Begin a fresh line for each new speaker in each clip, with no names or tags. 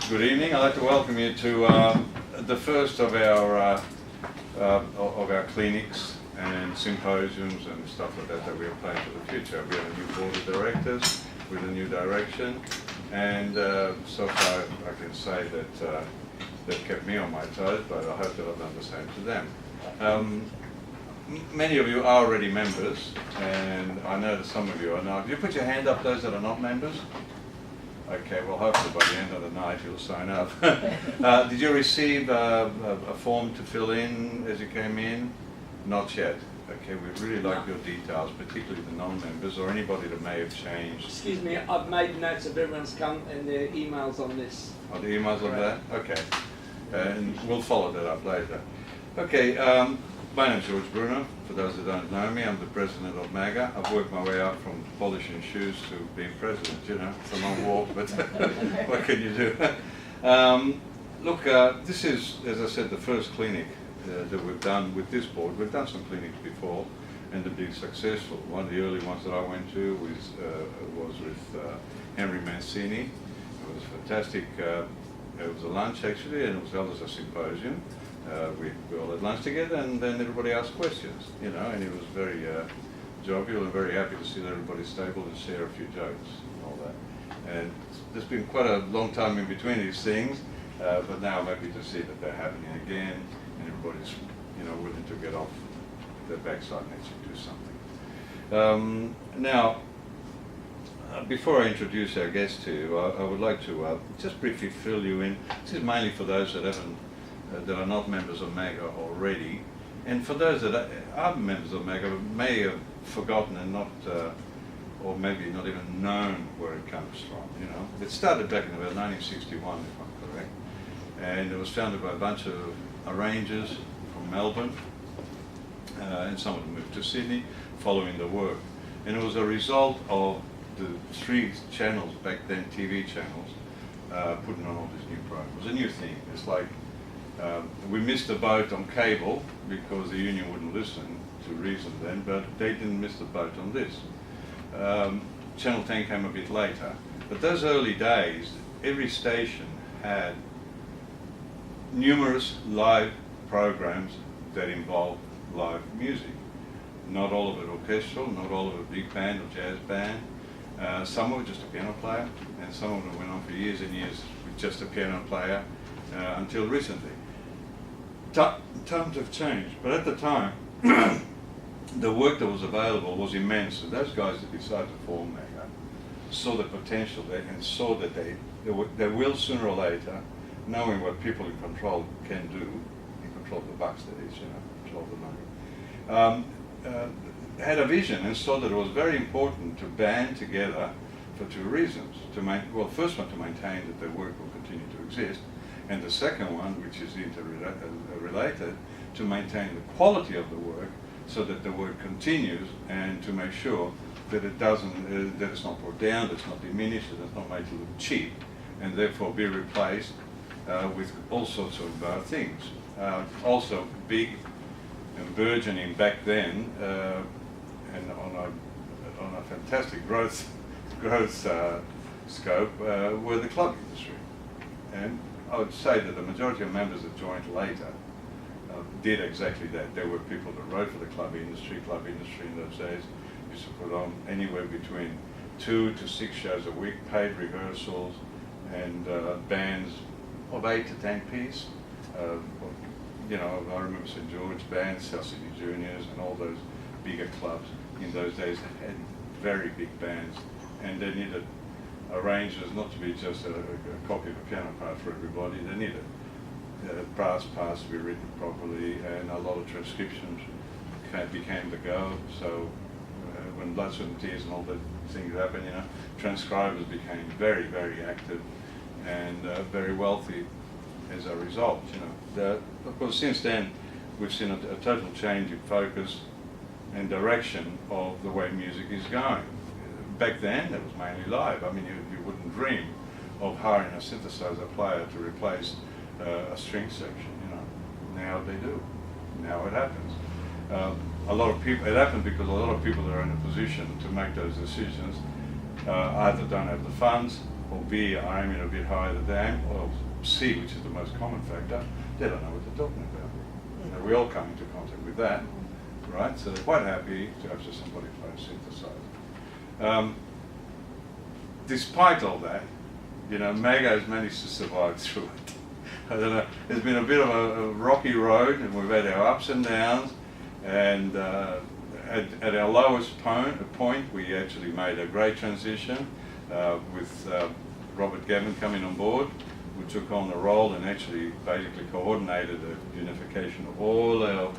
Good evening. I'd like to welcome you to the first of our clinics and symposiums and stuff like that we have planned for the future. We have a new board of directors with a new direction, and so far I can say that they've kept me on my toes, but I hope that I've done the same to them. Many of you are already members, and I know that some of you are not. If you put your hand up, those that are not members? Okay, well hopefully by the end of the night you'll sign up. Did you receive a form to fill in as you came in? Not yet. Okay, we'd really like your details, particularly the non-members or anybody that may have changed.
Excuse me, I've made notes of everyone's come and their emails on this.
Are the emails on that? Okay. And we'll follow that up later. Okay, my name's George Bruno. For those that don't know me, I'm the president of MAGA. I've worked my way up from polishing shoes to being president, you know. It's a long walk, but what can you do? Look, this is, as I said, the first clinic that we've done with this board. We've done some clinics before, and they've been successful. One of the early ones that I went to was with Henry Mancini. It was fantastic. It was a lunch, actually, and it was held as a symposium. We all had lunch together, and then everybody asked questions, you know, and he was very jovial and very happy to see that everybody's stable and share a few jokes and all that. And there's been quite a long time in between these things, but now I'm happy to see that they're happening again, and everybody's, you know, willing to get off their backside and actually do something. Now, before I introduce our guest to you, I would like to just briefly fill you in. This is mainly for those that haven't that are not members of MAGA already, and for those that are members of MAGA may have forgotten and not, or maybe not even known where it comes from. You know, it started back in about 1961, if I'm correct, and it was founded by a bunch of arrangers from Melbourne, and some of them moved to Sydney following the work, and it was a result of the 3 channels back then, TV channels, putting on all these new programs. It was a new thing. It's like we missed the boat on cable because the union wouldn't listen to reason then, but they didn't miss the boat on this. Channel 10 came a bit later, but those early days, every station had numerous live programs that involved live music. Not all of it orchestral, not all of it big band or jazz band. Some of it just a piano player, and some of them went on for years and years with just a piano player until recently. Times have changed, but at the time, the work that was available was immense. So those guys that decided to form MAGA saw the potential there and saw that they will sooner or later, knowing what people in control can do, in control of the bucks that is, you know, control of the money, had a vision and saw that it was very important to band together for 2 reasons. Well, first one, to maintain that their work will continue to exist, and the second one, which is interrelated, to maintain the quality of the work so that the work continues, and to make sure that it doesn't, that it's not brought down, that it's not diminished, that it's not made to look cheap, and therefore be replaced with all sorts of things. Also big and burgeoning back then, and on a fantastic growth scope, were the club industry. And I would say that the majority of members that joined later did exactly that. There were people that wrote for the club industry. Club industry in those days used to put on anywhere between 2 to 6 shows a week, paid rehearsals, and bands of 8 to 10 piece. You know, I remember St. George bands, South Sydney Juniors, and all those bigger clubs in those days had very big bands, and they needed arrangers not to be just a copy of a piano part for everybody. They needed brass parts to be written properly, and a lot of transcriptions became the go. So when Blood, Sweat and Tears and all the things happened, you know, transcribers became very, very active and very wealthy as a result. You know, of course, since then we've seen a total change in focus and direction of the way music is going. Back then, it was mainly live. I mean, you wouldn't dream of hiring a synthesizer player to replace a string section, you know. Now they do. Now it happens. A lot of people, it happens because a lot of people that are in a position to make those decisions either don't have the funds or B, are aiming a bit higher than they aim, or C, which is the most common factor, they don't know what they're talking about. Now, we all come into contact with that, right? So they're quite happy to have just somebody play a synthesizer. Despite all that, you know, MAGA has managed to survive through it. I don't know, it's been a bit of a rocky road, and we've had our ups and downs, and at our lowest point, we actually made a great transition with Robert Gavin coming on board, who took on the role and actually basically coordinated the unification of all our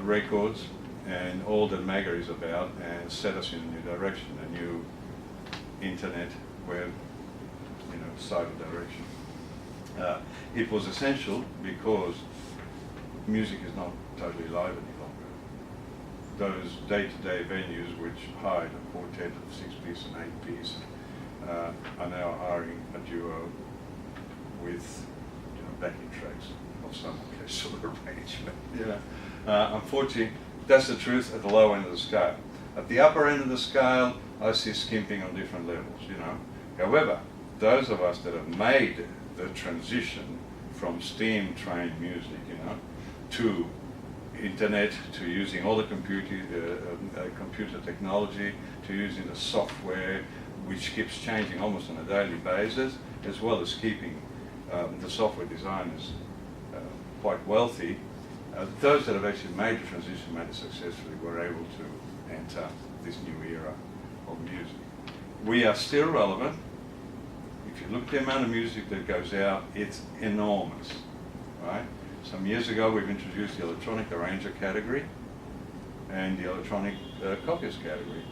records and all that MAGA is about, and set us in a new direction, a new internet web, you know, cyber direction. It was essential because music is not totally live any longer. Those day-to-day venues which hired a quartet of 6-piece and 8-piece are now hiring a duo with, you know, backing tracks of some sort of arrangement. Yeah. Unfortunately, that's the truth at the low end of the scale. At the upper end of the scale, I see skimping on different levels, you know. However, those of us that have made the transition from steam-trained music, you know, to internet, to using all the computer technology, to using the software, which keeps changing almost on a daily basis, as well as keeping the software designers quite wealthy. Those that have actually made the transition, made it successfully, were able to enter this new era of music. We are still relevant. If you look at the amount of music that goes out, it's enormous, right? Some years ago, we've introduced the electronic arranger category and the electronic copyist category.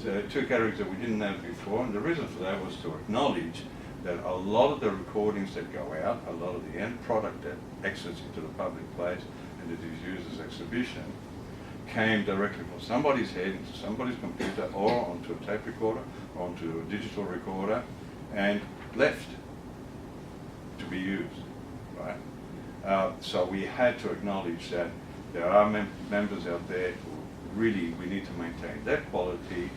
So two categories that we didn't have before, and the reason for that was to acknowledge that a lot of the recordings that go out, a lot of the end product that exits into the public place and that is used as exhibition, came directly from somebody's head into somebody's computer or onto a tape recorder or onto a digital recorder and left to be used, right? So we had to acknowledge that there are members out there who really, we need to maintain that quality,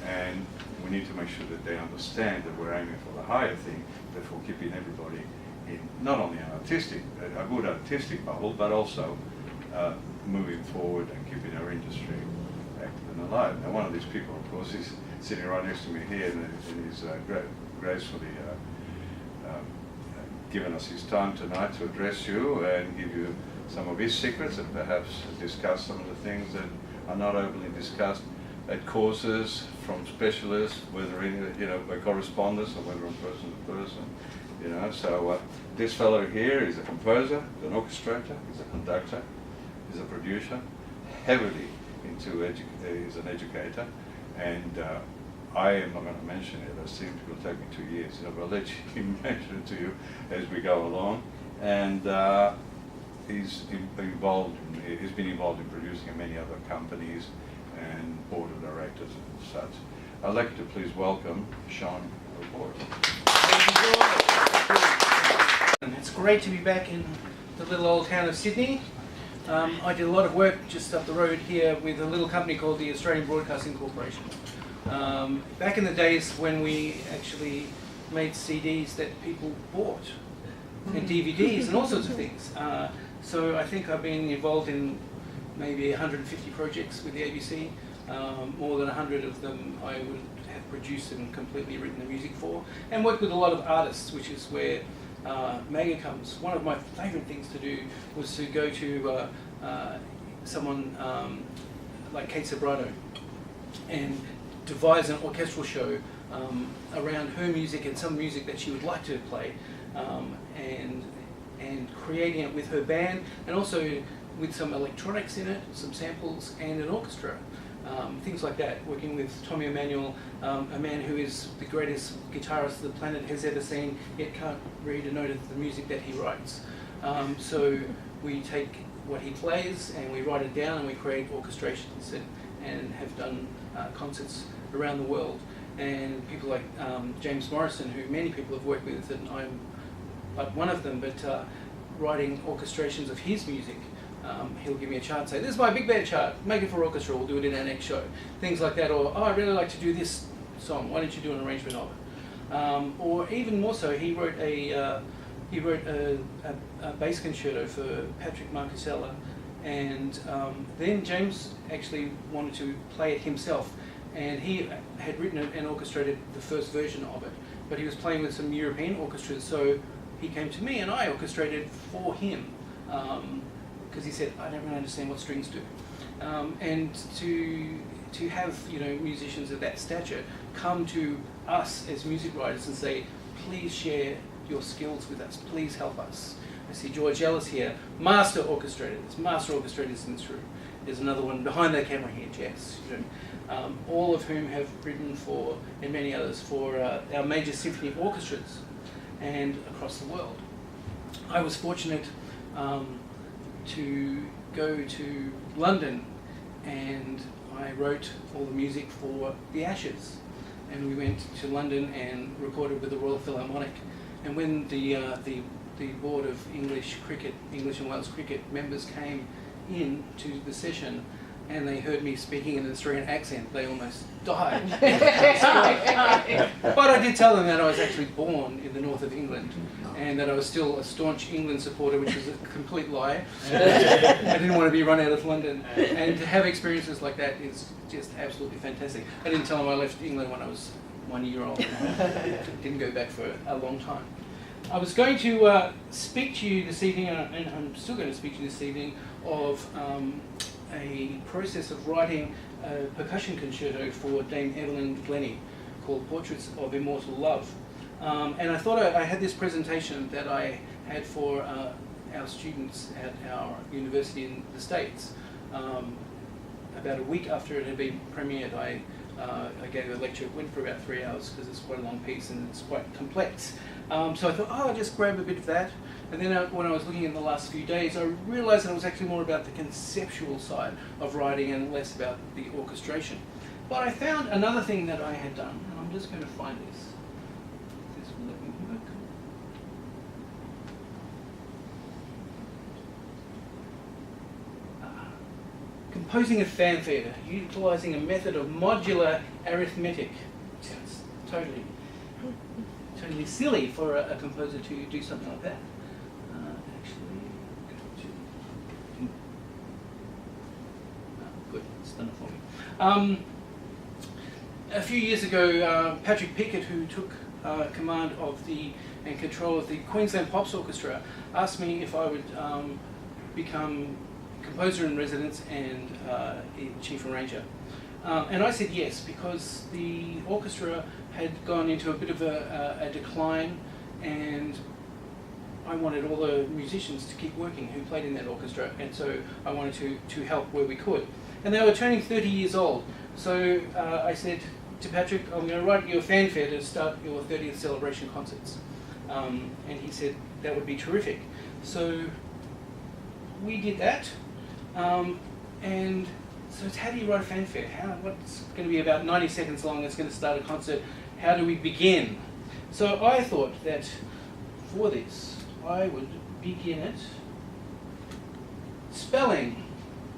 and we need to make sure that they understand that we're aiming for the higher thing, therefore keeping everybody in not only an artistic, a good artistic bubble, but also moving forward and keeping our industry active and alive. Now, one of these people, of course, is sitting right next to me here, and he's gracefully given us his time tonight to address you and give you some of his secrets, and perhaps discuss some of the things that are not openly discussed at courses from specialists, whether in, you know, by correspondence or whether from person to person. You know, so this fellow here is a composer, he's an orchestrator, he's a conductor, he's a producer, heavily into he's an educator, and I am not going to mention it. I think it will take me 2 years. You know, I'll let him mention it to you as we go along. And he's been involved in producing in many other companies and board of directors and such. I'd like to please welcome Sean aboard.
It's great to be back in the little old town of Sydney. I did a lot of work just up the road here with a little company called the Australian Broadcasting Corporation. Back in the days when we actually made CDs that people bought, and DVDs and all sorts of things. So I think I've been involved in maybe 150 projects with the ABC. More than 100 of them I would have produced and completely written the music for, and worked with a lot of artists, which is where MAGA comes. One of my favourite things to do was to go to someone like Kate Sobrano and devise an orchestral show around her music and some music that she would like to play, and creating it with her band, and also with some electronics in it, some samples, and an orchestra. Things like that, working with Tommy Emmanuel, a man who is the greatest guitarist the planet has ever seen, yet can't read a note of the music that he writes. So we take what he plays and we write it down and we create orchestrations and have done concerts around the world. And people like James Morrison, who many people have worked with, and I'm but one of them, but writing orchestrations of his music. He'll give me a chart and say, this is my big band chart, make it for orchestra, we'll do it in our next show. Things like that, or, oh, I really like to do this song, why don't you do an arrangement of it? Or even more so, he wrote a bass concerto for Patrick Marcusella, and then James actually wanted to play it himself, and he had written it and orchestrated the first version of it, but he was playing with some European orchestras, so he came to me and I orchestrated for him, because he said, I don't really understand what strings do. And to have, you know, musicians of that stature come to us as music writers and say, please share your skills with us, please help us. I see George Ellis here, master orchestrator. There's master orchestrators in this room. There's another one behind the camera here, Jess. You know, all of whom have written for, and many others, for our major symphony orchestras and across the world. I was fortunate to go to London, and I wrote all the music for The Ashes. And we went to London and recorded with the Royal Philharmonic. And when the board of English and Wales cricket members came in to the session, and they heard me speaking in an Australian accent, they almost died. But I did tell them that I was actually born in the north of England, and that I was still a staunch England supporter, which was a complete lie. I didn't want to be run out of London. And to have experiences like that is just absolutely fantastic. I didn't tell them I left England when I was 1 year old. Didn't go back for a long time. I was going to speak to you this evening, and I'm still going to speak to you this evening, of a process of writing a percussion concerto for Dame Evelyn Glennie called Portraits of Immortal Love. And I thought I had this presentation that I had for our students at our university in the States. About a week after it had been premiered, I gave a lecture. It went for about 3 hours because it's quite a long piece and it's quite complex. So I thought, I'll just grab a bit of that. And then when I was looking in the last few days, I realised that it was actually more about the conceptual side of writing and less about the orchestration. But I found another thing that I had done, and I'm just going to find this. This will let me work. Composing a fanfare, utilising a method of modular arithmetic. Sounds totally silly for a composer to do something like that. Good, it's done it for me. A few years ago, Patrick Pickett, who took command of and control of the Queensland Pops Orchestra, asked me if I would become composer in residence and chief arranger. And I said yes, because the orchestra had gone into a bit of a decline, and I wanted all the musicians to keep working who played in that orchestra, and so I wanted to help where we could. And they were turning 30 years old, so I said to Patrick, I'm going to write you a fanfare to start your 30th celebration concerts. And he said that would be terrific. So we did that. And so it's, how do you write a fanfare? What's going to be about 90 seconds long? It's going to start a concert. How do we begin? So I thought that for this, I would begin it spelling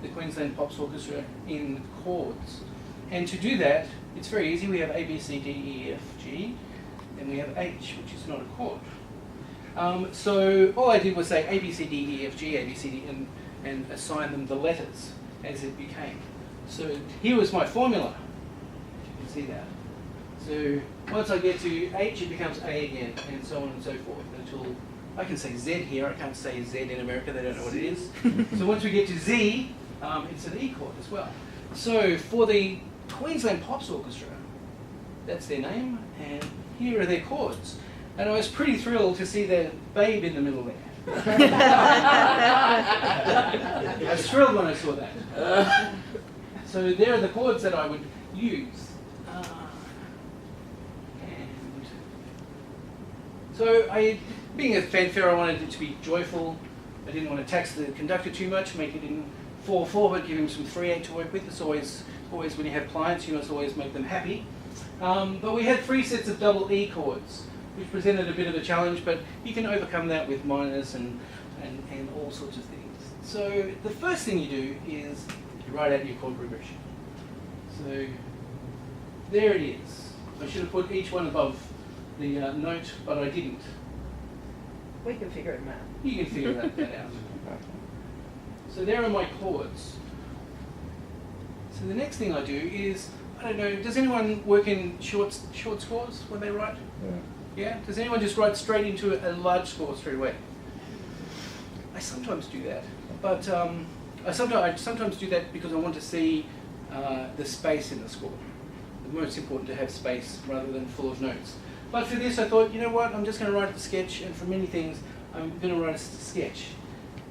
the Queensland Pops Orchestra in chords. And to do that, it's very easy. We have A, B, C, D, E, F, G, and we have H, which is not a chord. So all I did was say A, B, C, D, E, F, G, A, B, C, D, and assign them the letters as it became. So here was my formula. You can see that. So once I get to H, it becomes A again, and so on and so forth, until I can say Z here. I can't say Z in America, they don't know what it is. So once we get to Z, it's an E chord as well. So for the Queensland Pops Orchestra, that's their name, and here are their chords. And I was pretty thrilled to see the babe in the middle there. I was thrilled when I saw that. So there are the chords that I would use. So being a fanfare, I wanted it to be joyful. I didn't want to tax the conductor too much, make it in 4/4, but give him some 3/8 to work with. It's always when you have clients, you must always make them happy. But we had 3 sets of double E chords, which presented a bit of a challenge, but you can overcome that with minors and all sorts of things. So the first thing you do is you write out your chord progression. So there it is. I should have put each one above the note, but I didn't.
We can figure it out.
You can figure that out. So there are my chords. So the next thing I do is, I don't know, does anyone work in short scores when they write? Yeah? Does anyone just write straight into a large score straight away? I sometimes do that, but I sometimes do that because I want to see the space in the score. It's most important to have space rather than full of notes. But for this I thought, you know what, I'm just going to write a sketch, and for many things I'm going to write a sketch.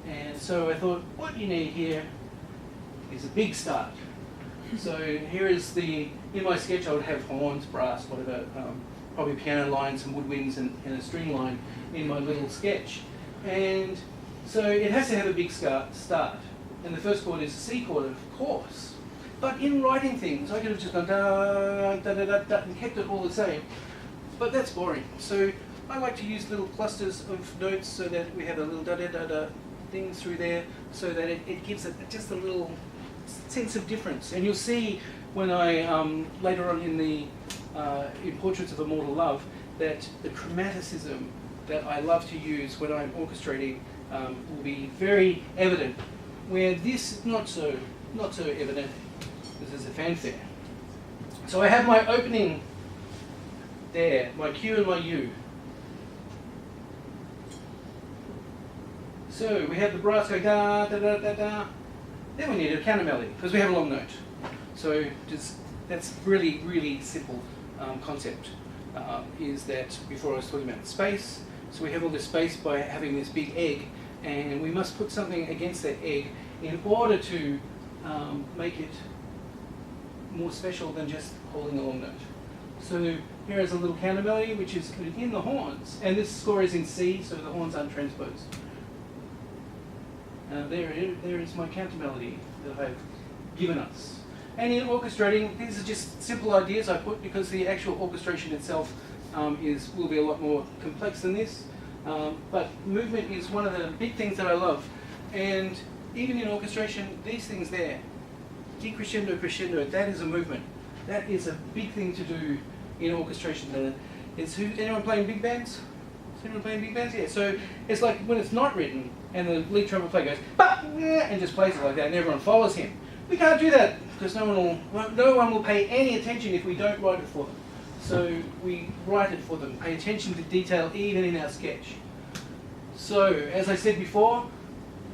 And so I thought, what you need here is a big start. So here is in my sketch I would have horns, brass, whatever, probably piano line, some woodwinds and a string line in my little sketch. And so it has to have a big start. And the first chord is a C chord, of course. But in writing things, I could have just gone da, da, da, da, da, and kept it all the same. But that's boring. So I like to use little clusters of notes so that we have a little da, da, da, da things through there, so that it gives it just a little sense of difference. And you'll see when I, later on in Portraits of Immortal Love, that the chromaticism that I love to use when I'm orchestrating will be very evident, where this is not so evident. This is a fanfare. So I have my opening there, my Q and my U. So we have the brass going da da da da da. Then we need a counter melody because we have a long note. So that's really simple concept. Is that before I was talking about space. So we have all this space by having this big egg, and we must put something against that egg in order to make it more special than just holding a long note. So here is a little counter melody which is in the horns, and this score is in C, so the horns aren't transposed. There is my counter melody that I've given us. And in orchestrating, these are just simple ideas I put because the actual orchestration itself will be a lot more complex than this. But movement is one of the big things that I love. And even in orchestration, these things there, decrescendo, crescendo, that is a movement. That is a big thing to do in orchestration. Anyone playing big bands? Is anyone playing big bands? Yeah, so it's like when it's not written and the lead trumpet player goes, bah! And just plays it like that and everyone follows him. We can't do that because no one will pay any attention if we don't write it for them. So we write it for them, pay attention to detail even in our sketch. So, as I said before,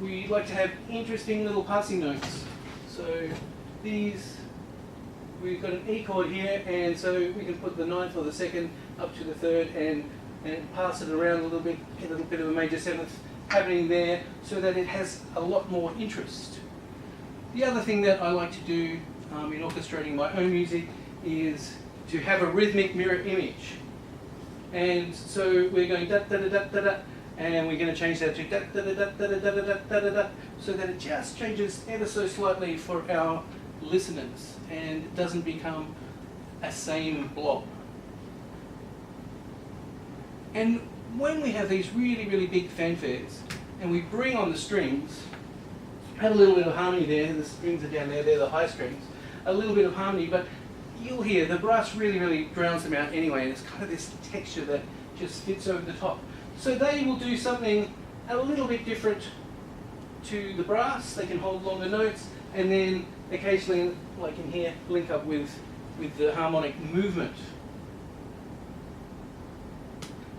we like to have interesting little passing notes. So these, we've got an E chord here, and so we can put the ninth or the second up to the third and pass it around a little bit, get a little bit of a major seventh happening there so that it has a lot more interest. The other thing that I like to do in orchestrating my own music is to have a rhythmic mirror image. And so we're going da da da da da da, and we're going to change that to da da da da da da da da da da, so that it just changes ever so slightly for our listeners and it doesn't become a same blob. And when we have these really big fanfares and we bring on the strings, had a little bit of harmony there, the strings are down there, they're the high strings, a little bit of harmony, but you'll hear the brass really drowns them out anyway, and it's kind of this texture that just fits over the top. So they will do something a little bit different to the brass. They can hold longer notes, and then occasionally, like in here, link up with the harmonic movement.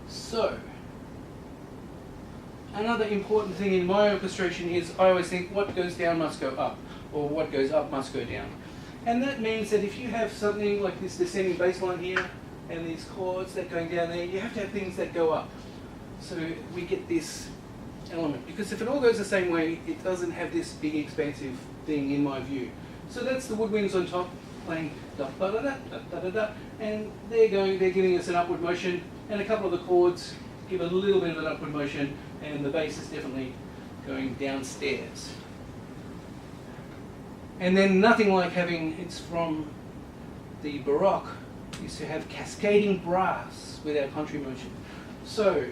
So, another important thing in my orchestration is I always think what goes down must go up, or what goes up must go down. And that means that if you have something like this descending bass line here, and these chords that going down there, you have to have things that go up. So we get this element. Because if it all goes the same way, it doesn't have this big expansive thing in my view. So that's the woodwinds on top, playing da da da da da da da, and they're giving us an upward motion, and a couple of the chords give a little bit of an upward motion, and the bass is definitely going downstairs. And then nothing like having, it's from the Baroque, is to have cascading brass with our country motion. So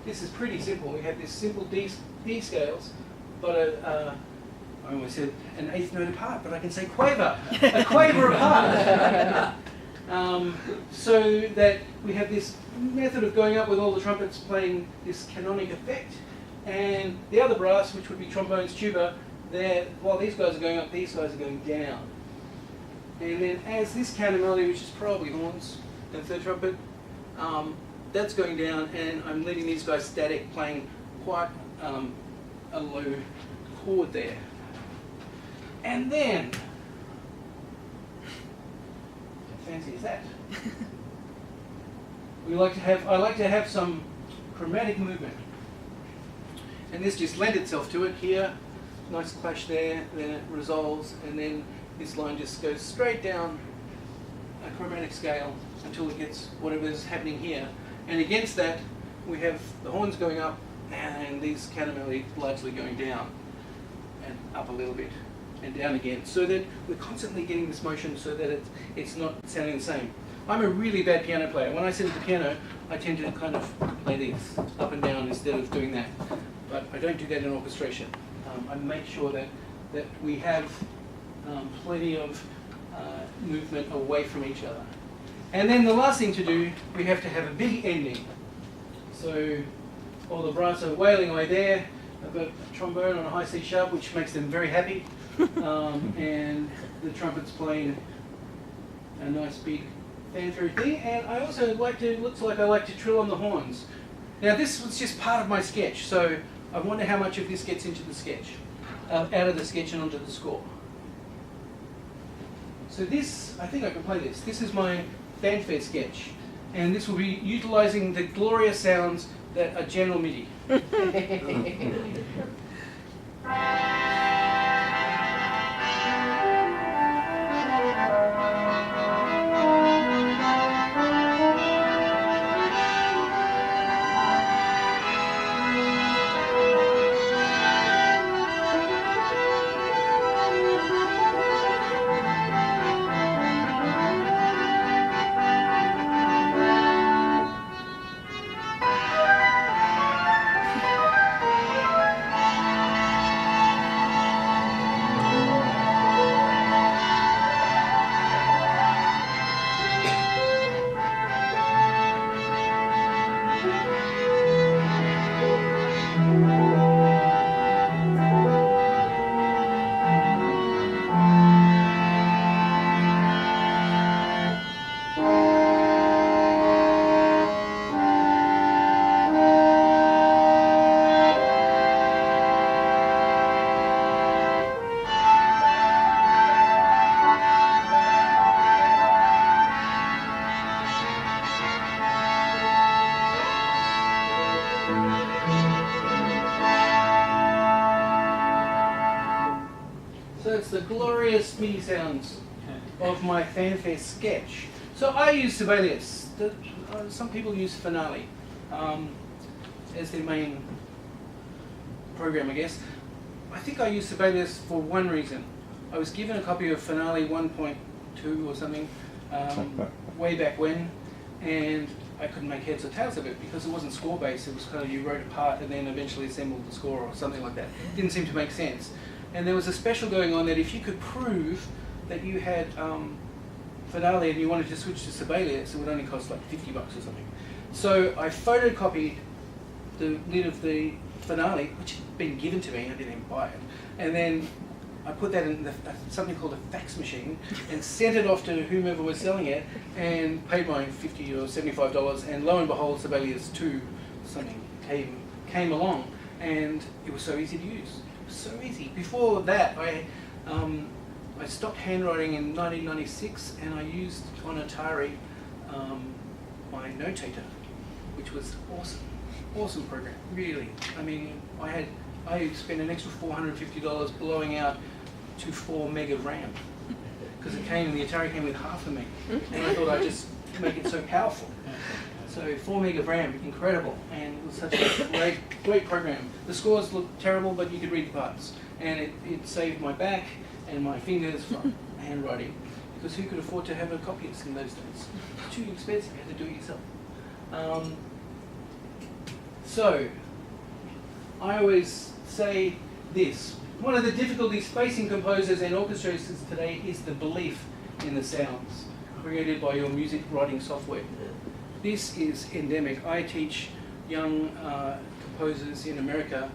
this is pretty simple. We have this simple D scales, but I almost said an eighth note apart, but I can say quaver, a quaver apart. so that we have this method of going up with all the trumpets playing this canonic effect, and the other brass, which would be trombones, tuba, while these guys are going up, these guys are going down. And then as this counter melody, which is probably horns and third trumpet, that's going down, and I'm leaving these guys static, playing quite a low chord there. And then, how fancy is that? I like to have some chromatic movement. And this just lends itself to it here. Nice clash there, then it resolves, and then this line just goes straight down a chromatic scale until it gets whatever is happening here. And against that, we have the horns going up and these counter melody largely going down and up a little bit and down again, so that we're constantly getting this motion so that it's not sounding the same. I'm a really bad piano player. When I sit at the piano, I tend to kind of play these up and down instead of doing that. But I don't do that in orchestration. I make sure that we have plenty of movement away from each other. And then the last thing to do, we have to have a big ending. So all the brass are wailing away there. I've got a trombone on a high C sharp, which makes them very happy. And the trumpet's playing a nice big fanfare thing. And I also looks like I like to trill on the horns. Now this was just part of my sketch, so I wonder how much of this gets into the sketch, out of the sketch and onto the score. So this, I think I can play this. This is my fanfare sketch, and this will be utilising the glorious sounds that are general MIDI. So it's the glorious MIDI sounds of my fanfare sketch. So I use Sibelius. Some people use Finale as their main program, I guess. I think I use Sibelius for one reason. I was given a copy of Finale 1.2 or something way back when, and I couldn't make heads or tails of it because it wasn't score-based. It was kind of you wrote a part and then eventually assembled the score or something like that. It didn't seem to make sense. And there was a special going on that if you could prove that you had Finale and you wanted to switch to Sibelius, it would only cost like $50 or something. So I photocopied the lid of the Finale, which had been given to me, I didn't even buy it, and then I put that in something called a fax machine and sent it off to whomever was selling it and paid my $50 or $75, and lo and behold, Sibelius 2 something came along, and it was so easy to use. So easy. Before that, I stopped handwriting in 1996, and I used on Atari my notator, which was awesome program. Really, I mean, I spent an extra $450 blowing out to 4 meg of RAM because the Atari came with half a meg, and I thought I'd just make it so powerful. So 4 meg of RAM, incredible, and it was such a great program. The scores looked terrible, but you could read the parts, and it saved my back and my fingers from handwriting, because who could afford to have a copyist in those days? Too expensive, you had to do it yourself. So I always say this: one of the difficulties facing composers and orchestrators today is the belief in the sounds. created by your music writing software. This is endemic. I teach young composers in America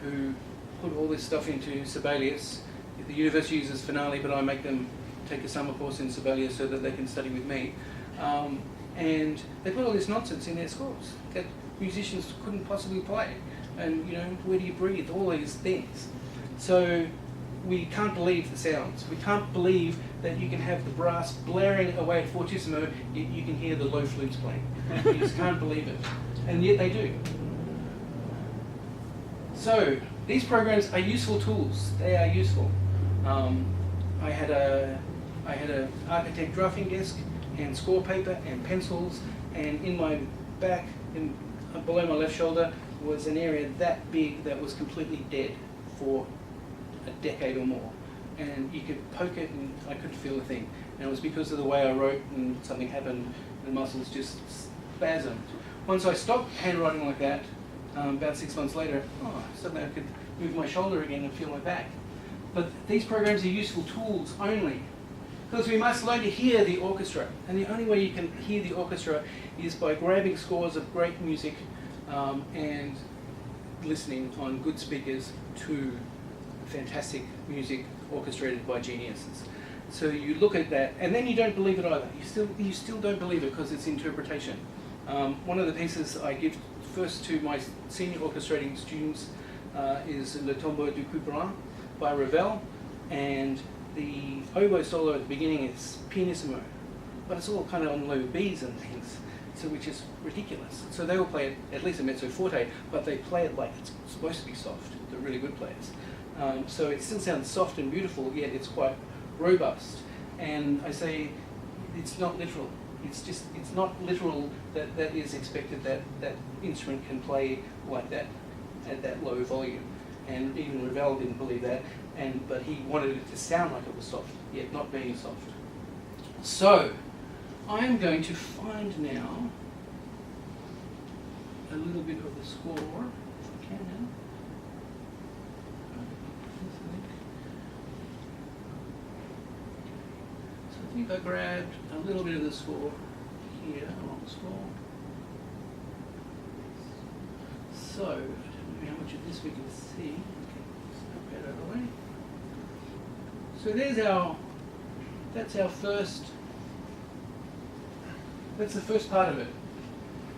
who put all this stuff into Sibelius. The university uses Finale, but I make them take a summer course in Sibelius so that they can study with me. And they put all this nonsense in their scores that musicians couldn't possibly play. And, you know, where do you breathe? All these things. So we can't believe the sounds. We can't believe that you can have the brass blaring away at fortissimo, yet you can hear the low flutes playing. You just can't believe it. And yet they do. So these programs are useful tools. They are useful. I had a architect drafting desk and score paper and pencils, and in my back, below my left shoulder, was an area that big that was completely dead for a decade or more. And you could poke it and I couldn't feel a thing. And it was because of the way I wrote, and something happened, the muscles just spasmed. Once I stopped handwriting like that, about 6 months later, suddenly I could move my shoulder again and feel my back. But these programs are useful tools only, because we must learn to hear the orchestra. And the only way you can hear the orchestra is by grabbing scores of great music and listening on good speakers to fantastic music orchestrated by geniuses. So you look at that, and then you don't believe it either. You still don't believe it because it's interpretation. One of the pieces I give first to my senior orchestrating students is Le Tombeau du Couperin by Ravel, and the oboe solo at the beginning is pianissimo, but it's all kind of on low Bs and things, so which is ridiculous. So they will play it at least a mezzo forte, but they play it like it's supposed to be soft. They're really good players. So it still sounds soft and beautiful, yet it's quite robust. And I say it's not literal. It's not literal that is expected that that instrument can play like that at that low volume. And even Ravel didn't believe that, but he wanted it to sound like it was soft, yet not being soft. So I'm going to find now a little bit of the score, if I can now. So I think I grabbed a little bit of the score here along the score. So, I don't know how much of this we can see. Okay, snap that out of the way. So that's the first part of it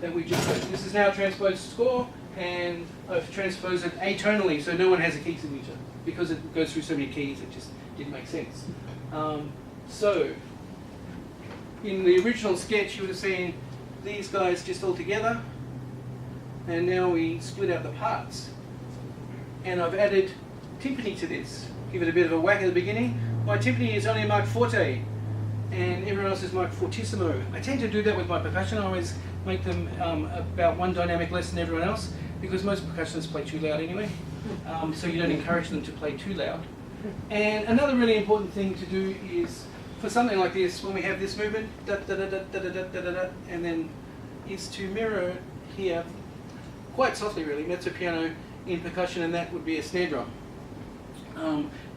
that we just heard. This is now a transposed score, and I've transposed it atonally, so no one has a key signature. Because it goes through so many keys, it just didn't make sense. So, in the original sketch, you would have seen these guys just all together, and now we split out the parts. And I've added timpani to this. Give it a bit of a whack at the beginning. My timpani is only marked forte, and everyone else is marked fortissimo. I tend to do that with my percussion. I always make them about one dynamic less than everyone else, because most percussionists play too loud anyway. So you don't encourage them to play too loud. And another really important thing to do is, for something like this, when we have this movement, da da da da da da da da da, and then is to mirror here, quite softly really, mezzo piano in percussion, and that would be a snare drum.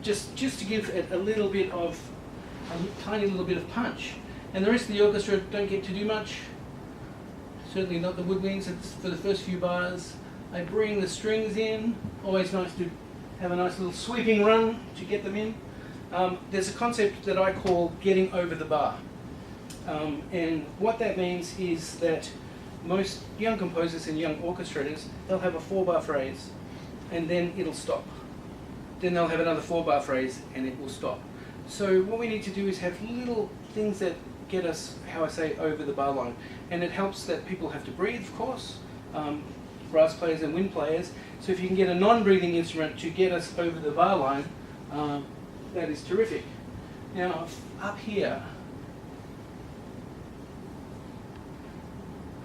Just to give it a little bit of, a tiny little bit of punch. And the rest of the orchestra don't get to do much. Certainly not the woodwinds. It's for the first few bars. I bring the strings in. Always nice to have a nice little sweeping run to get them in. There's a concept that I call getting over the bar. And what that means is that most young composers and young orchestrators, they'll have a 4-bar phrase and then it'll stop. Then they'll have another 4-bar phrase and it will stop. So what we need to do is have little things that get us, how I say, over the bar line. And it helps that people have to breathe, of course, brass players and wind players. So if you can get a non-breathing instrument to get us over the bar line, that is terrific. Now, up here,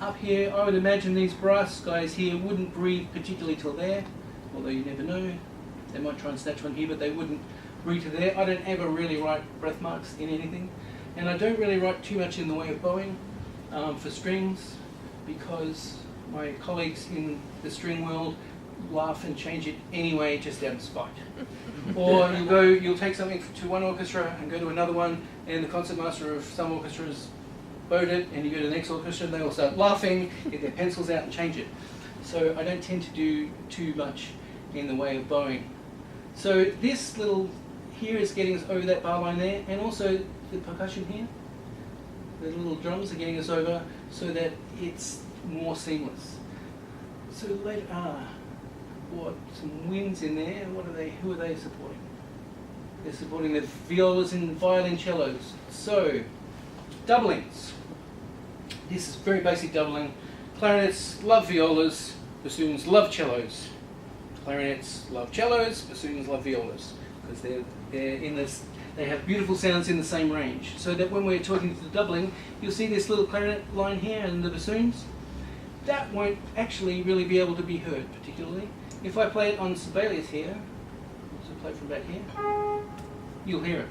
I would imagine these brass guys here wouldn't breathe particularly till there, although you never know. They might try and snatch one here, but they wouldn't breathe to there. I don't ever really write breath marks in anything. And I don't really write too much in the way of bowing for strings, because my colleagues in the string world laugh and change it anyway, just out of spite. Or you'll take something to one orchestra and go to another one, and the concertmaster of some orchestras bowed it, and you go to the next orchestra and they all start laughing, get their pencils out and change it. So I don't tend to do too much in the way of bowing. So this little here is getting us over that bar line there, and also the percussion here. The little drums are getting us over so that it's more seamless. So later, some winds in there. What are they? Who are they supporting? They're supporting the violas and violoncellos. So, doublings. This is very basic doubling. Clarinets love violas, bassoons love cellos. Clarinets love cellos, bassoons love violas, because they're in this. They have beautiful sounds in the same range. So that when we're talking to the doubling, you'll see this little clarinet line here and the bassoons. That won't actually really be able to be heard particularly. If I play it on Sibelius here, so play from back here, you'll hear it.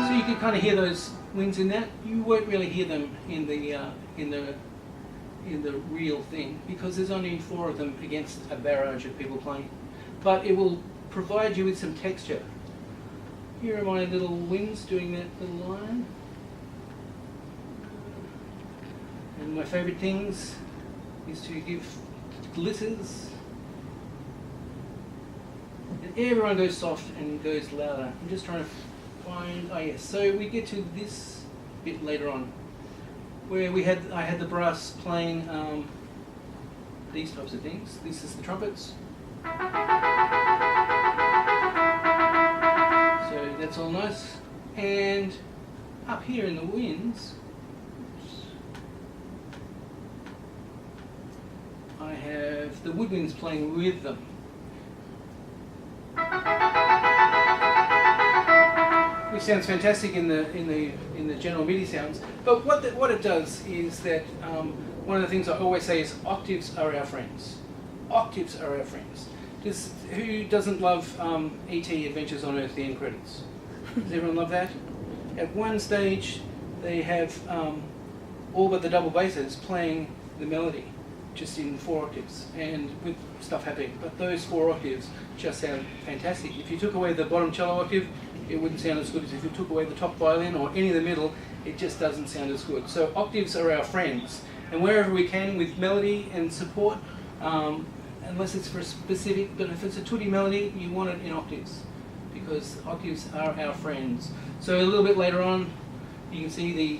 So you can kind of hear those winds in that. You won't really hear them in the real thing, because there's only 4 of them against a barrage of people playing. But it will provide you with some texture. Here are my little winds doing that little line. And my favourite things is to give glitters. And everyone goes soft and goes louder. I'm just trying to find, oh yes, so we get to this bit later on, where I had the brass playing these types of things. This is the trumpets. So that's all nice. And up here in the winds, I have the woodwinds playing with them. Which sounds fantastic in the general MIDI sounds, but what it does is that one of the things I always say is octaves are our friends. Octaves are our friends. Who doesn't love E.T. Adventures on Earth, the end credits? Does everyone love that? At one stage, they have all but the double basses playing the melody, just in 4 octaves, and with stuff happening. But those 4 octaves just sound fantastic. If you took away the bottom cello octave, it wouldn't sound as good as if you took away the top violin or any of the middle. It just doesn't sound as good. So octaves are our friends, and wherever we can with melody and support, unless it's for a specific, but if it's a tutti melody, you want it in octaves, because octaves are our friends. So a little bit later on, you can see the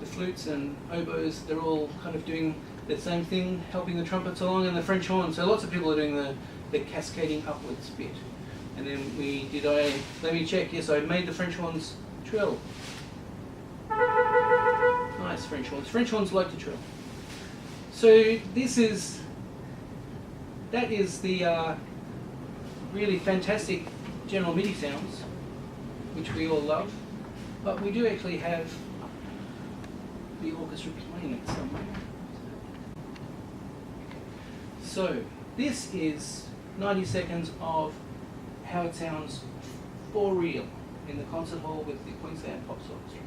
flutes and oboes, they're all kind of doing the same thing, helping the trumpets along, and the French horn. So lots of people are doing the cascading upwards bit. And then let me check, yes, I made the French horns trill. Nice French horns. French horns like to trill. So that is the really fantastic general MIDI sounds, which we all love. But we do actually have the orchestra playing it somewhere. So this is 90 seconds of how it sounds for real in the concert hall with the Queensland Pops Orchestra.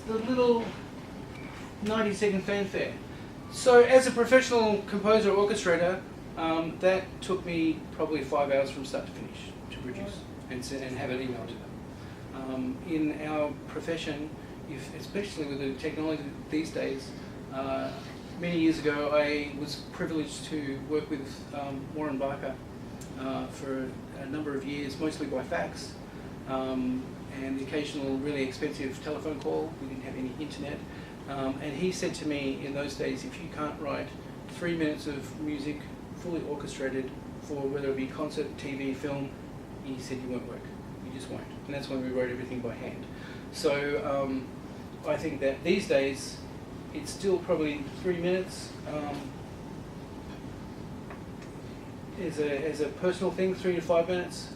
the little 90-second fanfare. So as a professional composer orchestrator, that took me probably 5 hours from start to finish to produce and have it emailed to them. In our profession, especially with the technology these days, many years ago I was privileged to work with Warren Barker for a number of years, mostly by fax, and the occasional really expensive telephone call. We didn't have any internet. And he said to me in those days, if you can't write 3 minutes of music fully orchestrated for whether it be concert, TV, film, he said you won't work. You just won't. And that's when we wrote everything by hand. So I think that these days it's still probably 3 minutes. As a personal thing, 3 to 5 minutes,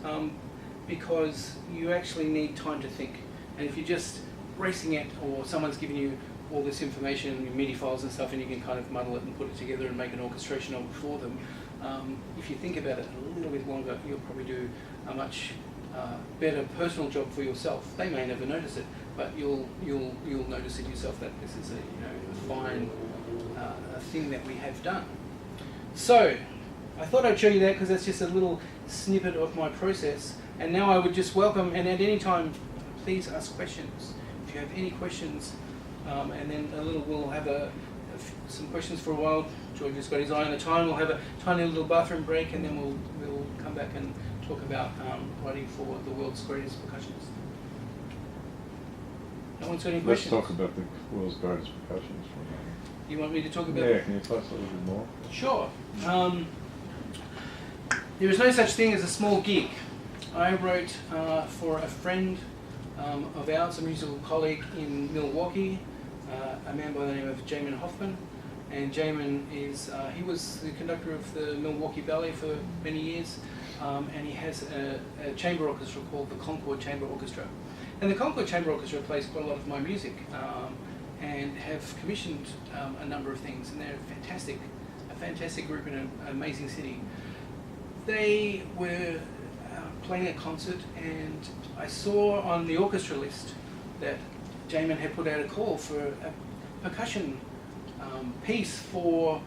because you actually need time to think. And if you're just racing it, or someone's giving you all this information, your MIDI files and stuff, and you can kind of muddle it and put it together and make an orchestration of it for them, if you think about it a little bit longer, you'll probably do a much better personal job for yourself. They may never notice it, but you'll notice it yourself that this is a fine thing that we have done. So I thought I'd show you that because that's just a little snippet of my process. And now I would just welcome, and at any time, please ask questions. If you have any questions, and then we'll have some questions for a while. George has got his eye on the time. We'll have a tiny little bathroom break, and then we'll come back and talk about writing for the world's greatest percussionists. No one's got any questions?
Let's talk about the world's greatest percussionists for a moment.
You want me to talk about?
Yeah, can you tell us a little bit more?
Sure. There is no such thing as a small gig. I wrote for a friend of ours, a musical colleague in Milwaukee, a man by the name of Jamin Hoffman. And Jamin he was the conductor of the Milwaukee Ballet for many years, and he has a chamber orchestra called the Concord Chamber Orchestra. And the Concord Chamber Orchestra plays quite a lot of my music, and have commissioned a number of things, and they're a fantastic group in an amazing city. They were playing a concert, and I saw on the orchestra list that Jamin had put out a call for a percussion piece for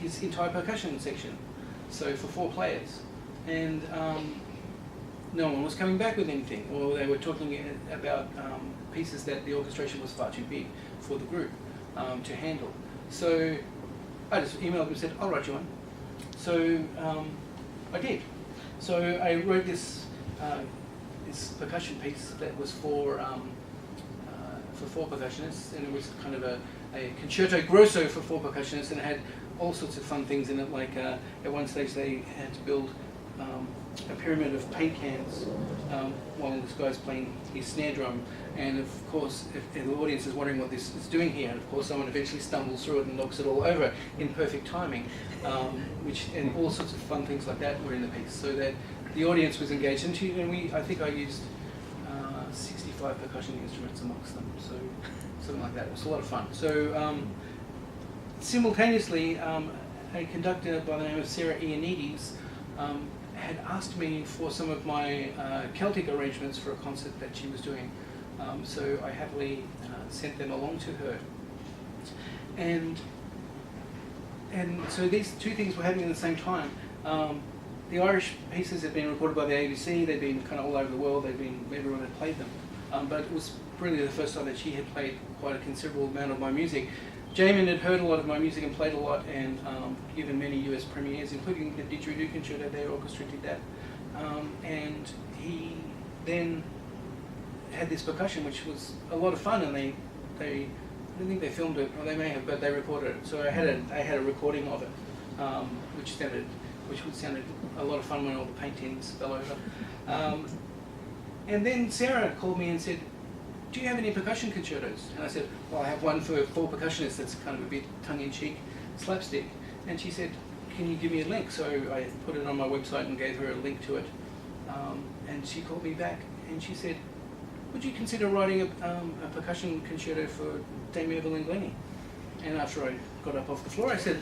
his entire percussion section, so for 4 players. And no one was coming back with anything, or they were talking about pieces that the orchestration was far too big for the group to handle. So I just emailed him and said, I'll write you one. So I did. So I wrote this percussion piece that was for 4 percussionists, and it was kind of a concerto grosso for 4 percussionists, and it had all sorts of fun things in it. Like at one stage they had to build a pyramid of paint cans while this guy's playing his snare drum, and of course if the audience is wondering what this is doing here, and of course someone eventually stumbles through it and knocks it all over in perfect timing, and all sorts of fun things like that were in the piece, so that the audience was engaged. And I think I used 65 percussion instruments amongst them, so something like that. It was a lot of fun. So simultaneously, a conductor by the name of Sarah Ioannidis had asked me for some of my Celtic arrangements for a concert that she was doing. So I happily sent them along to her. And so these 2 things were happening at the same time. The Irish pieces had been recorded by the ABC. They'd been kind of all over the world. Everyone had played them. But it was really the first time that she had played quite a considerable amount of my music. Jamin had heard a lot of my music and played a lot, and given many US premieres, including the Didgeridoo Concerto. Their orchestra did that. And he then had this percussion, which was a lot of fun, and I don't think they filmed it, or they may have, but they recorded it. So I had a recording of it, which sounded a lot of fun when all the paint tins fell over. And then Sarah called me and said, do you have any percussion concertos? And I said, well, I have one for 4 percussionists that's kind of a bit tongue-in-cheek slapstick. And she said, can you give me a link? So I put it on my website and gave her a link to it. And she called me back and she said, would you consider writing a percussion concerto for Dame Evelyn Glennie? And after I got up off the floor, I said,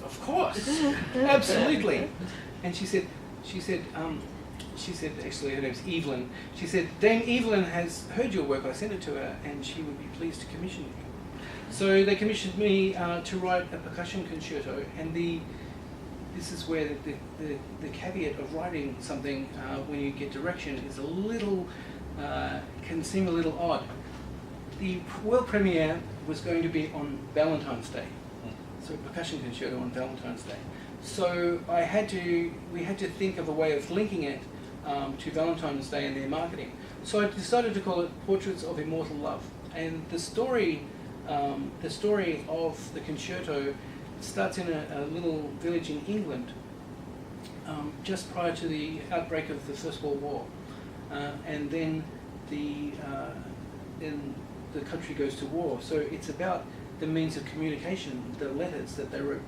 of course, absolutely. And she said, she said, actually her name's Evelyn, she said, Dame Evelyn has heard your work, I sent it to her, and she would be pleased to commission you. So they commissioned me to write a percussion concerto, and this is where the caveat of writing something when you get direction is a little, can seem a little odd. The world premiere was going to be on Valentine's Day, so a percussion concerto on Valentine's Day. So we had to think of a way of linking it to Valentine's Day and their marketing. So I decided to call it Portraits of Immortal Love. And the story of the concerto starts in a little village in England just prior to the outbreak of the First World War. And then the country goes to war. So it's about the means of communication, the letters that they wrote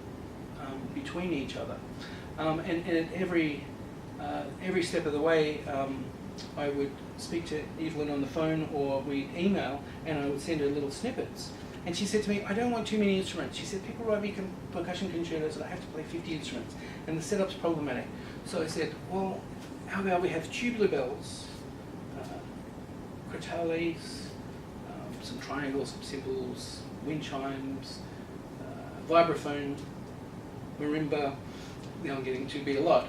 between each other. And at every step of the way, I would speak to Evelyn on the phone, or we'd email, and I would send her little snippets. And she said to me, I don't want too many instruments. She said, people write me percussion concertos and I have to play 50 instruments, and the setup's problematic. So I said, well, how about we have tubular bells, crotales, some triangles, some cymbals, wind chimes, vibraphone, marimba, I'm getting to be a lot,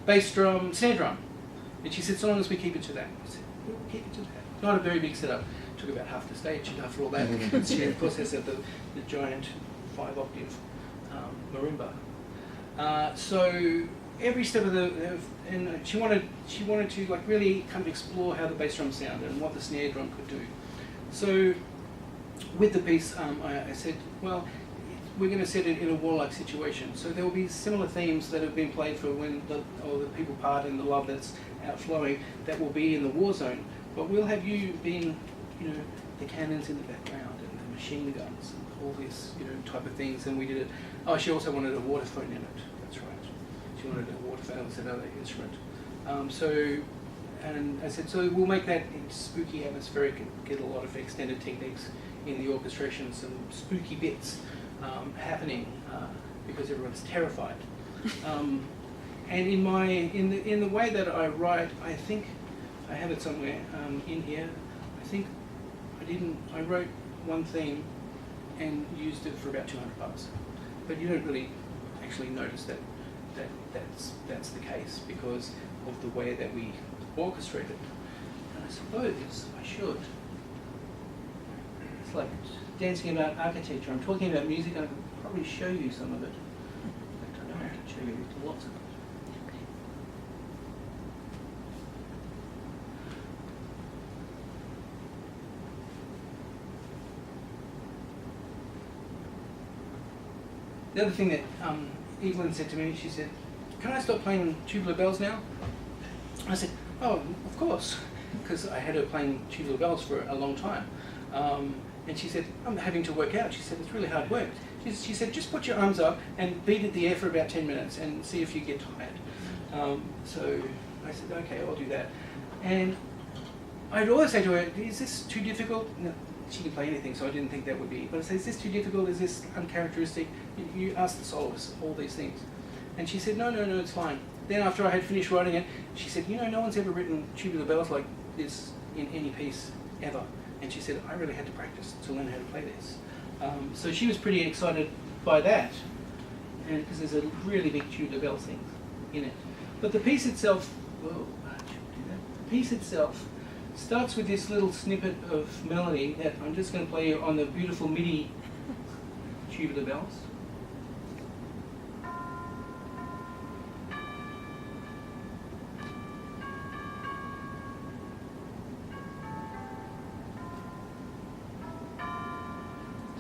bass drum, snare drum. And she said, so long as we keep it to that. I said, we'll keep it to that. Not a very big setup. Took about half the stage after all that. She, of course, has the giant 5-octave marimba. So every step of and she wanted to like really kind of explore how the bass drum sounded and what the snare drum could do. So with the piece, I said, well, we're going to set it in a warlike situation. So there will be similar themes that have been played for when the people part in the love that's outflowing, that will be in the war zone. But we'll have you being, the cannons in the background and the machine guns and all this, type of things. And we did it. Oh, she also wanted a waterphone in it. That's right. She wanted a waterphone as another instrument. And I said, so we'll make that spooky, atmospheric, and get a lot of extended techniques in the orchestration, some spooky bits happening because everyone's terrified. And in the way that I write, I think I have it somewhere in here. I wrote one theme and used it for about 200 bucks, but you don't really actually notice that's the case because of the way that we orchestrate it. And I suppose I should. It's like dancing about architecture. I'm talking about music, and I could probably show you some of it. In fact, I know I can show you lots of it. The other thing that Evelyn said to me, she said, can I stop playing tubular bells now? I said, oh, of course, because I had her playing tubular bells for a long time. And she said, I'm having to work out. She said, it's really hard work. She said, just put your arms up and beat at the air for about 10 minutes and see if you get tired. So I said, okay, I'll do that. And I'd always say to her, is this too difficult? No, she can play anything, so I didn't think that would be. But I said, is this too difficult? Is this uncharacteristic? You ask the soloist all these things. And she said, no, it's fine. Then after I had finished writing it, she said, no one's ever written tubular bells like this in any piece ever. And she said, I really had to practice to learn how to play this. So she was pretty excited by that, and because there's a really big tubular bell thing in it. But the piece itself, the piece itself starts with this little snippet of melody that I'm just going to play you on the beautiful MIDI tubular bells.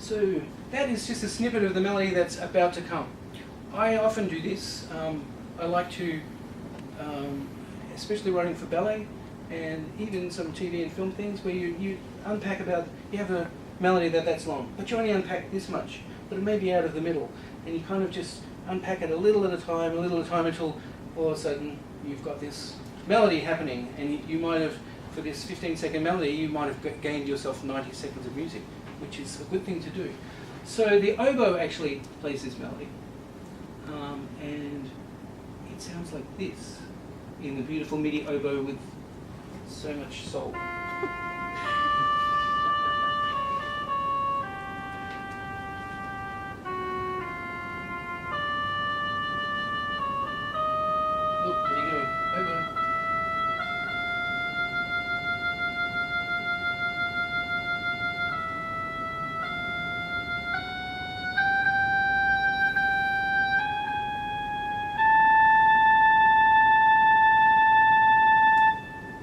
So that is just a snippet of the melody that's about to come. I often do this. I like to, especially writing for ballet and even some TV and film things where you unpack you have a melody that's long, but you only unpack this much, but it may be out of the middle. And you kind of just unpack it a little at a time until all of a sudden you've got this melody happening. And you might have, for this 15-second melody, you might have gained yourself 90 seconds of music, which is a good thing to do. So the oboe actually plays this melody, and it sounds like this. in the beautiful MIDI oboe with so much soul. Oh, there you go, oboe.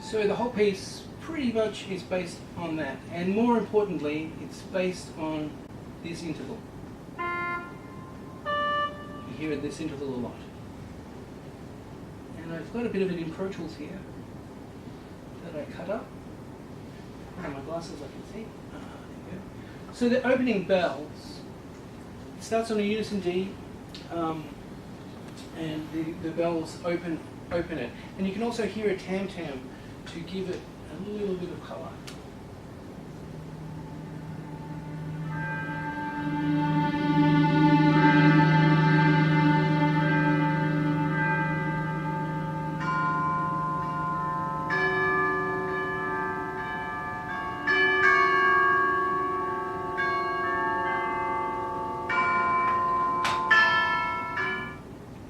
So the whole piece pretty much is based on that, and more importantly, it's based on this interval. You hear this interval a lot. And I've got a bit of it in Pro Tools here that I cut up. Oh, my glasses I can see. There you go. So the opening bells, it starts on a unison D, and the bells open it. And you can also hear a tam-tam to give it a little bit of colour.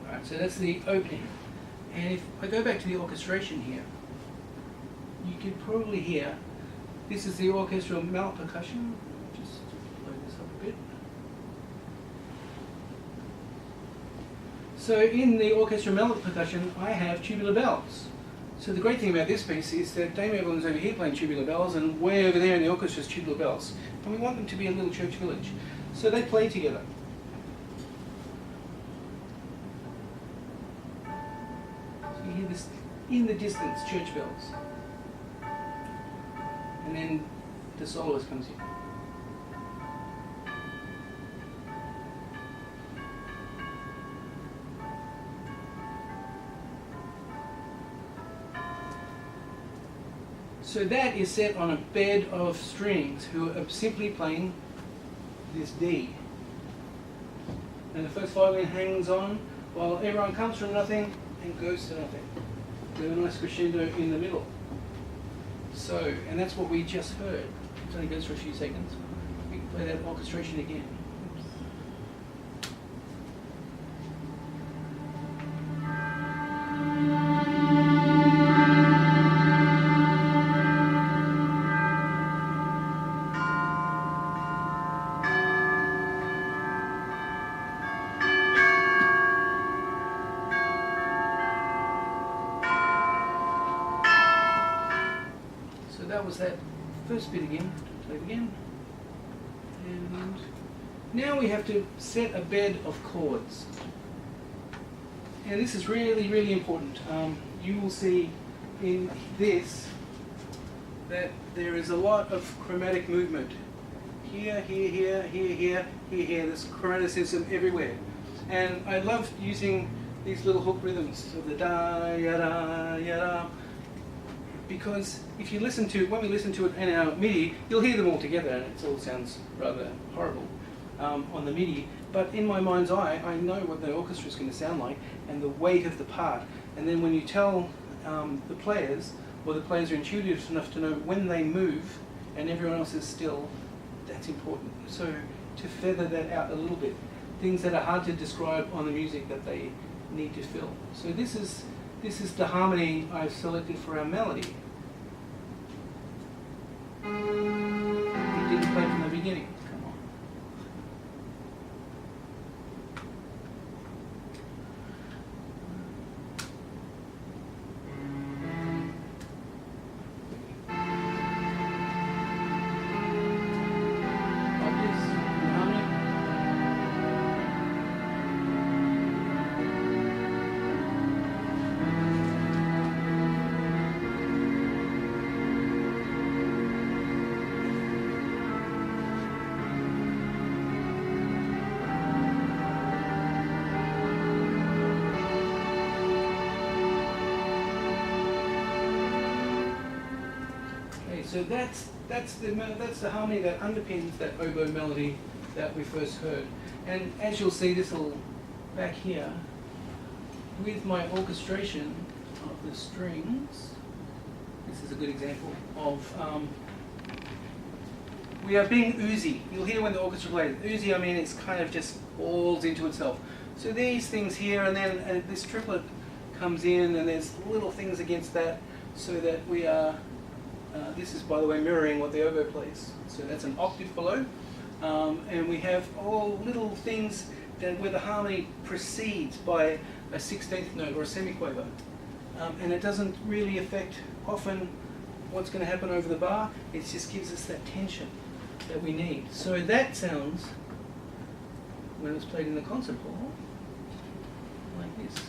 Alright, so that's the opening. And if I go back to the orchestration here, you can probably hear, this is the orchestral mallet percussion. Just load this up a bit. So in the orchestral mallet percussion, I have tubular bells. So the great thing about this piece is that Dame Evelyn's over here playing tubular bells, and way over there in the orchestra is tubular bells. And we want them to be a little church village. So they play together. So you hear this in the distance, church bells. And then the soloist comes in. So that is set on a bed of strings who are simply playing this D. And the first violin hangs on while everyone comes from nothing and goes to nothing. With a nice crescendo in the middle. So, and that's what we just heard. It only goes for a few seconds. We can play that orchestration again. That was that first bit again. Play it again. And now we have to set a bed of chords. And this is really, really important. You will see in this that there is a lot of chromatic movement. Here, here, here, here, here, here, here. There's chromaticism everywhere. And I love using these little hook rhythms of the da, ya, da, ya, da. Because if you listen to, when we listen to it in our MIDI, you'll hear them all together, and it all sounds rather horrible on the MIDI. But in my mind's eye, I know what the orchestra is going to sound like and the weight of the part. And then when you tell the players, or the players are intuitive enough to know when they move and everyone else is still, that's important. So to feather that out a little bit, things that are hard to describe on the music that they need to fill. So this is the harmony I've selected for our melody. It didn't play from the beginning. Come on. Octaves in harmony. So that's the harmony that underpins that oboe melody that we first heard. And as you'll see, this will back here with my orchestration, of the strings. This is a good example of, we are being oozy. You'll hear when the orchestra plays. Oozy, I mean, it's kind of just falls into itself. So these things here, and then this triplet comes in, and there's little things against that, so that we are, this is, by the way, mirroring what the oboe plays. So that's an octave below. And we have all little things that where the harmony precedes by a 16th note or a semiquaver. And it doesn't really affect often what's going to happen over the bar. It just gives us that tension that we need. So that sounds, when it's played in the concert hall, like this.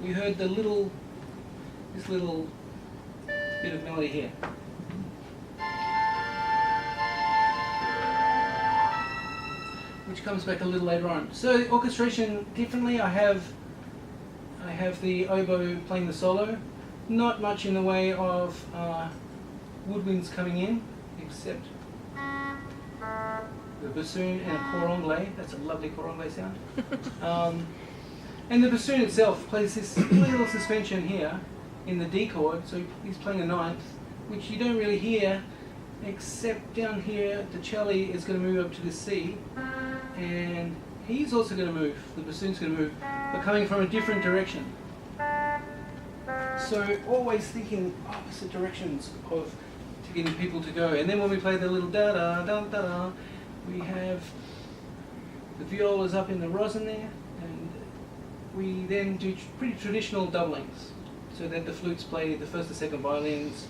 We heard the little, this little bit of melody here. Which comes back a little later on. So orchestration differently, I have the oboe playing the solo. Not much in the way of woodwinds coming in, except the bassoon and a cor anglais. That's a lovely cor anglais sound. And the bassoon itself plays this little suspension here in the D chord, so he's playing a ninth, which you don't really hear, except down here the cello is going to move up to the C, and he's also going to move, the bassoon's going to move, but coming from a different direction. So always thinking opposite directions of to getting people to go. And then when we play the little da-da-da-da-da, we have the violas up in the rosin there, and we then do pretty traditional doublings, so that the flutes play the first and second violins,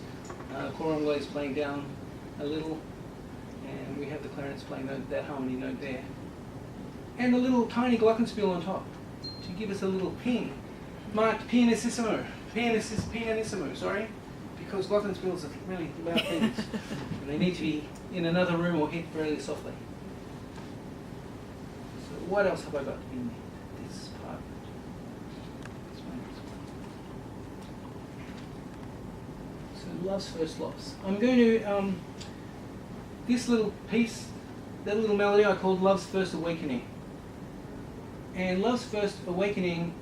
cor anglais playing down a little, and we have the clarinets playing that harmony note there. And a little tiny glockenspiel on top to give us a little ping, marked pianissimo, sorry, because glockenspiels are really loud things, and they need to be in another room or hit very softly. So what else have I got in this part? So Love's First Loves. I'm going to, this little piece, that little melody I called Love's First Awakening. And Love's First Awakening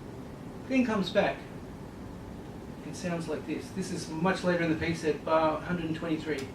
then comes back. It sounds like this. This is much later in the piece at bar 123.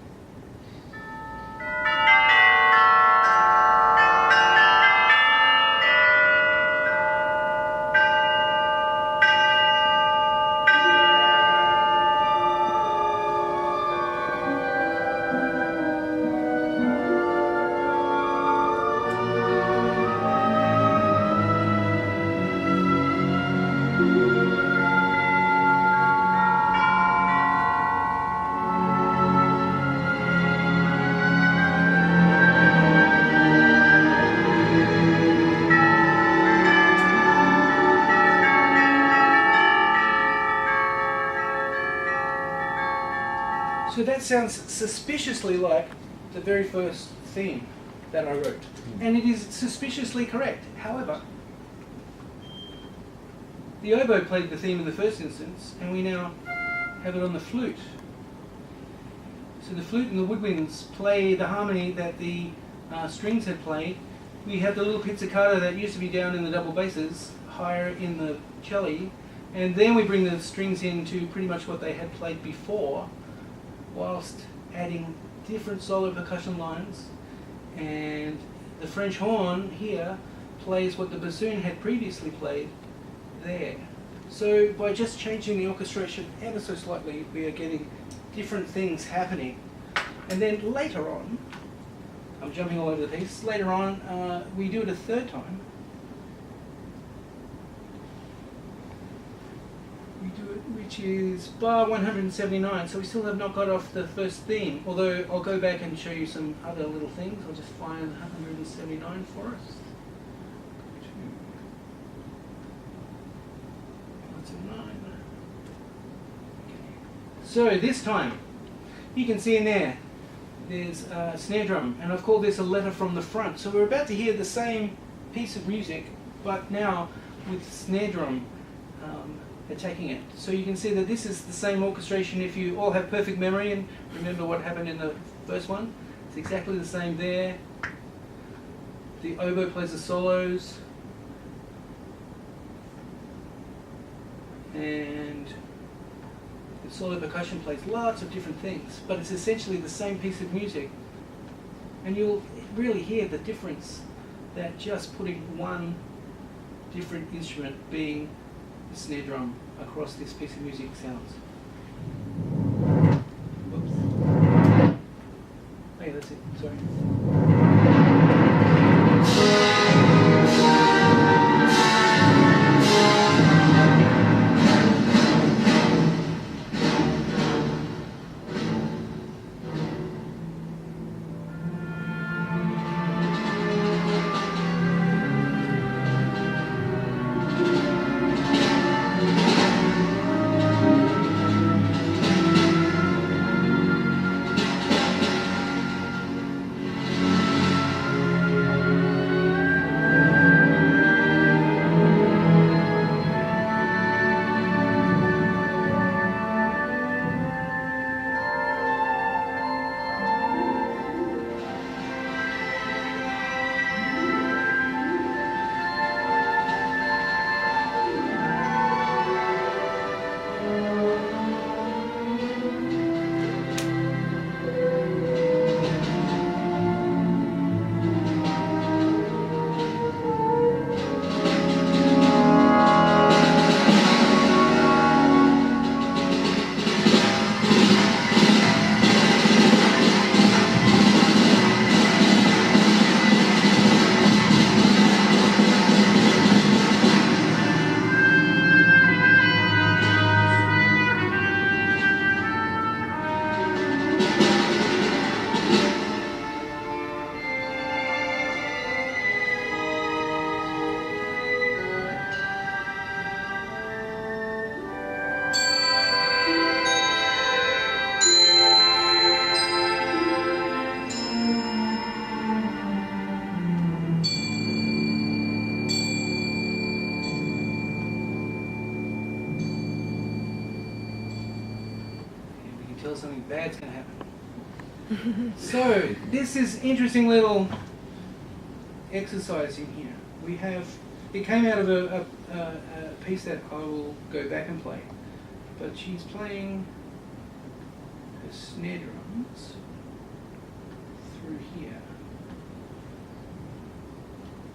So that sounds suspiciously like the very first theme that I wrote. And it is suspiciously correct. However, the oboe played the theme in the first instance, and we now have it on the flute. So the flute and the woodwinds play the harmony that the strings had played. We have the little pizzicato that used to be down in the double basses, higher in the cello, and then we bring the strings into pretty much what they had played before, whilst adding different solo percussion lines, and the French horn here plays what the bassoon had previously played there. So by just changing the orchestration ever so slightly, we are getting different things happening. And then later on, I'm jumping all over the piece, later on we do it a third time. We which is bar 179. So we still have not got off the first theme, although I'll go back and show you some other little things. I'll just find 179 for us. 179. So this time, you can see in there's a snare drum, and I've called this a letter from the front. So we're about to hear the same piece of music, but now with snare drum attacking it. So you can see that this is the same orchestration if you all have perfect memory and remember what happened in the first one. It's exactly the same there. The oboe plays the solos, and the solo percussion plays lots of different things, but it's essentially the same piece of music. And you'll really hear the difference that just putting one different instrument, being the snare drum, across this piece of music sounds. Whoops. Hey, that's it, sorry. Something bad's going to happen. So this is interesting little exercise in here. We have, it came out of a piece that I will go back and play, but she's playing her snare drums through here.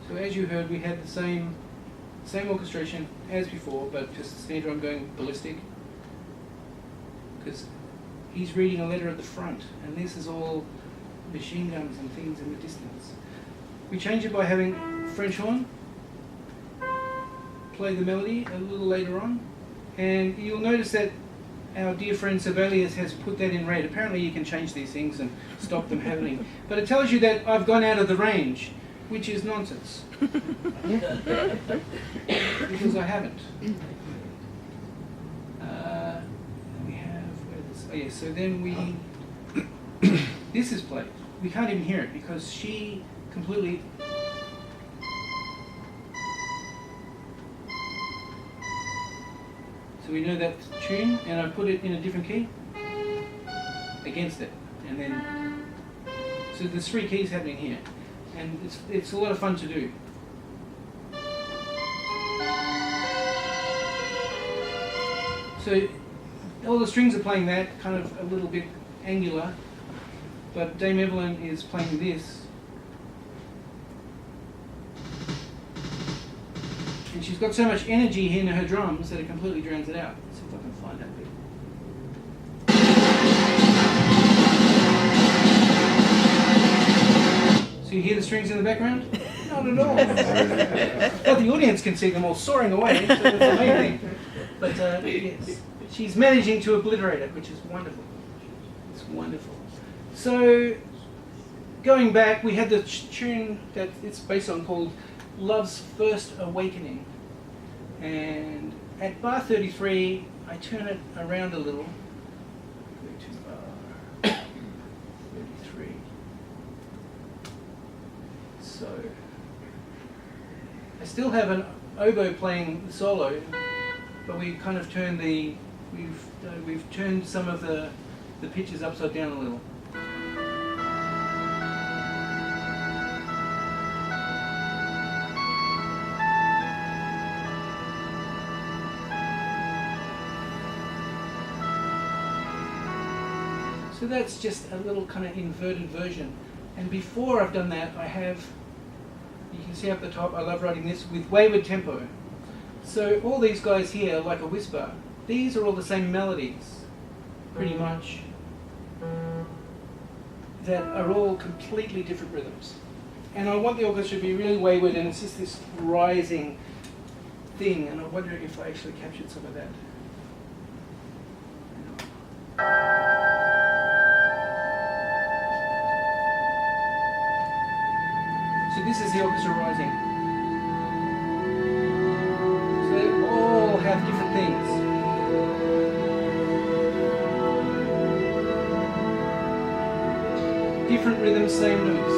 So as you heard, we had the same orchestration as before, but just the snare drum going ballistic, because he's reading a letter at the front, and this is all machine guns and things in the distance. We change it by having French horn play the melody a little later on, and you'll notice that our dear friend Sibelius has put that in red. Apparently you can change these things and stop them happening, but it tells you that I've gone out of the range, which is nonsense, because I haven't. Oh yeah, so then this is played. We can't even hear it because she completely... So we know that tune, and I put it in a different key against it. And then, so there's 3 keys happening here. And it's a lot of fun to do. So all the strings are playing that, kind of a little bit angular, but Dame Evelyn is playing this. And she's got so much energy in her drums that it completely drowns it out. Let's see if I can find that bit. So you hear the strings in the background? Not at all. But the audience can see them all soaring away, so that's amazing. But yes. she's managing to obliterate it, which is wonderful. It's wonderful. So, going back, we had the tune that it's based on called Love's First Awakening. And at bar 33, I turn it around a little. Go to bar 33. So, I still have an oboe playing the solo, but we kind of turned we've turned some of the pitches upside down a little. So that's just a little kind of inverted version. And before I've done that, I have, you can see up the top, I love writing this with wayward tempo. So all these guys here, like a whisper, these are all the same melodies, pretty much, that are all completely different rhythms. And I want the orchestra to be really wayward, and it's just this rising thing, and I wonder if I actually captured some of that. So this is the orchestra rising. So they all have different things. Different rhythms, same notes.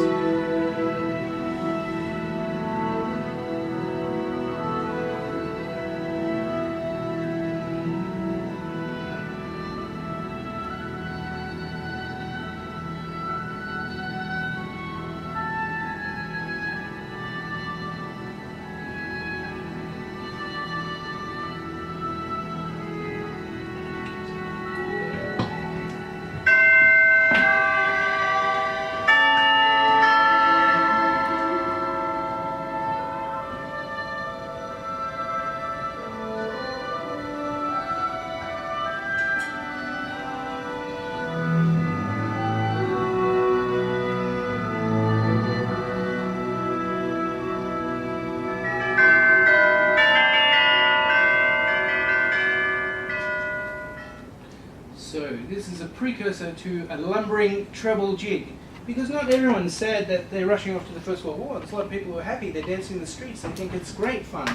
So this is a precursor to a lumbering treble jig, because not everyone's sad that they're rushing off to the First World War. There's a lot of people who are happy, they're dancing in the streets, they think it's great fun.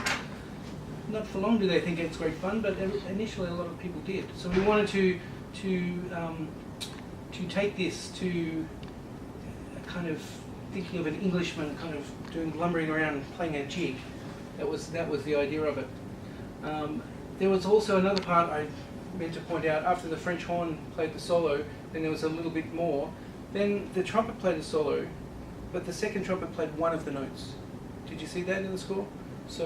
Not for long do they think it's great fun, but initially a lot of people did. So we wanted to take this to a kind of thinking of an Englishman kind of doing lumbering around playing a jig. That was the idea of it. There was also another part I meant to point out. After the French horn played the solo, then there was a little bit more. Then the trumpet played the solo, but the second trumpet played one of the notes. Did you see that in the score? So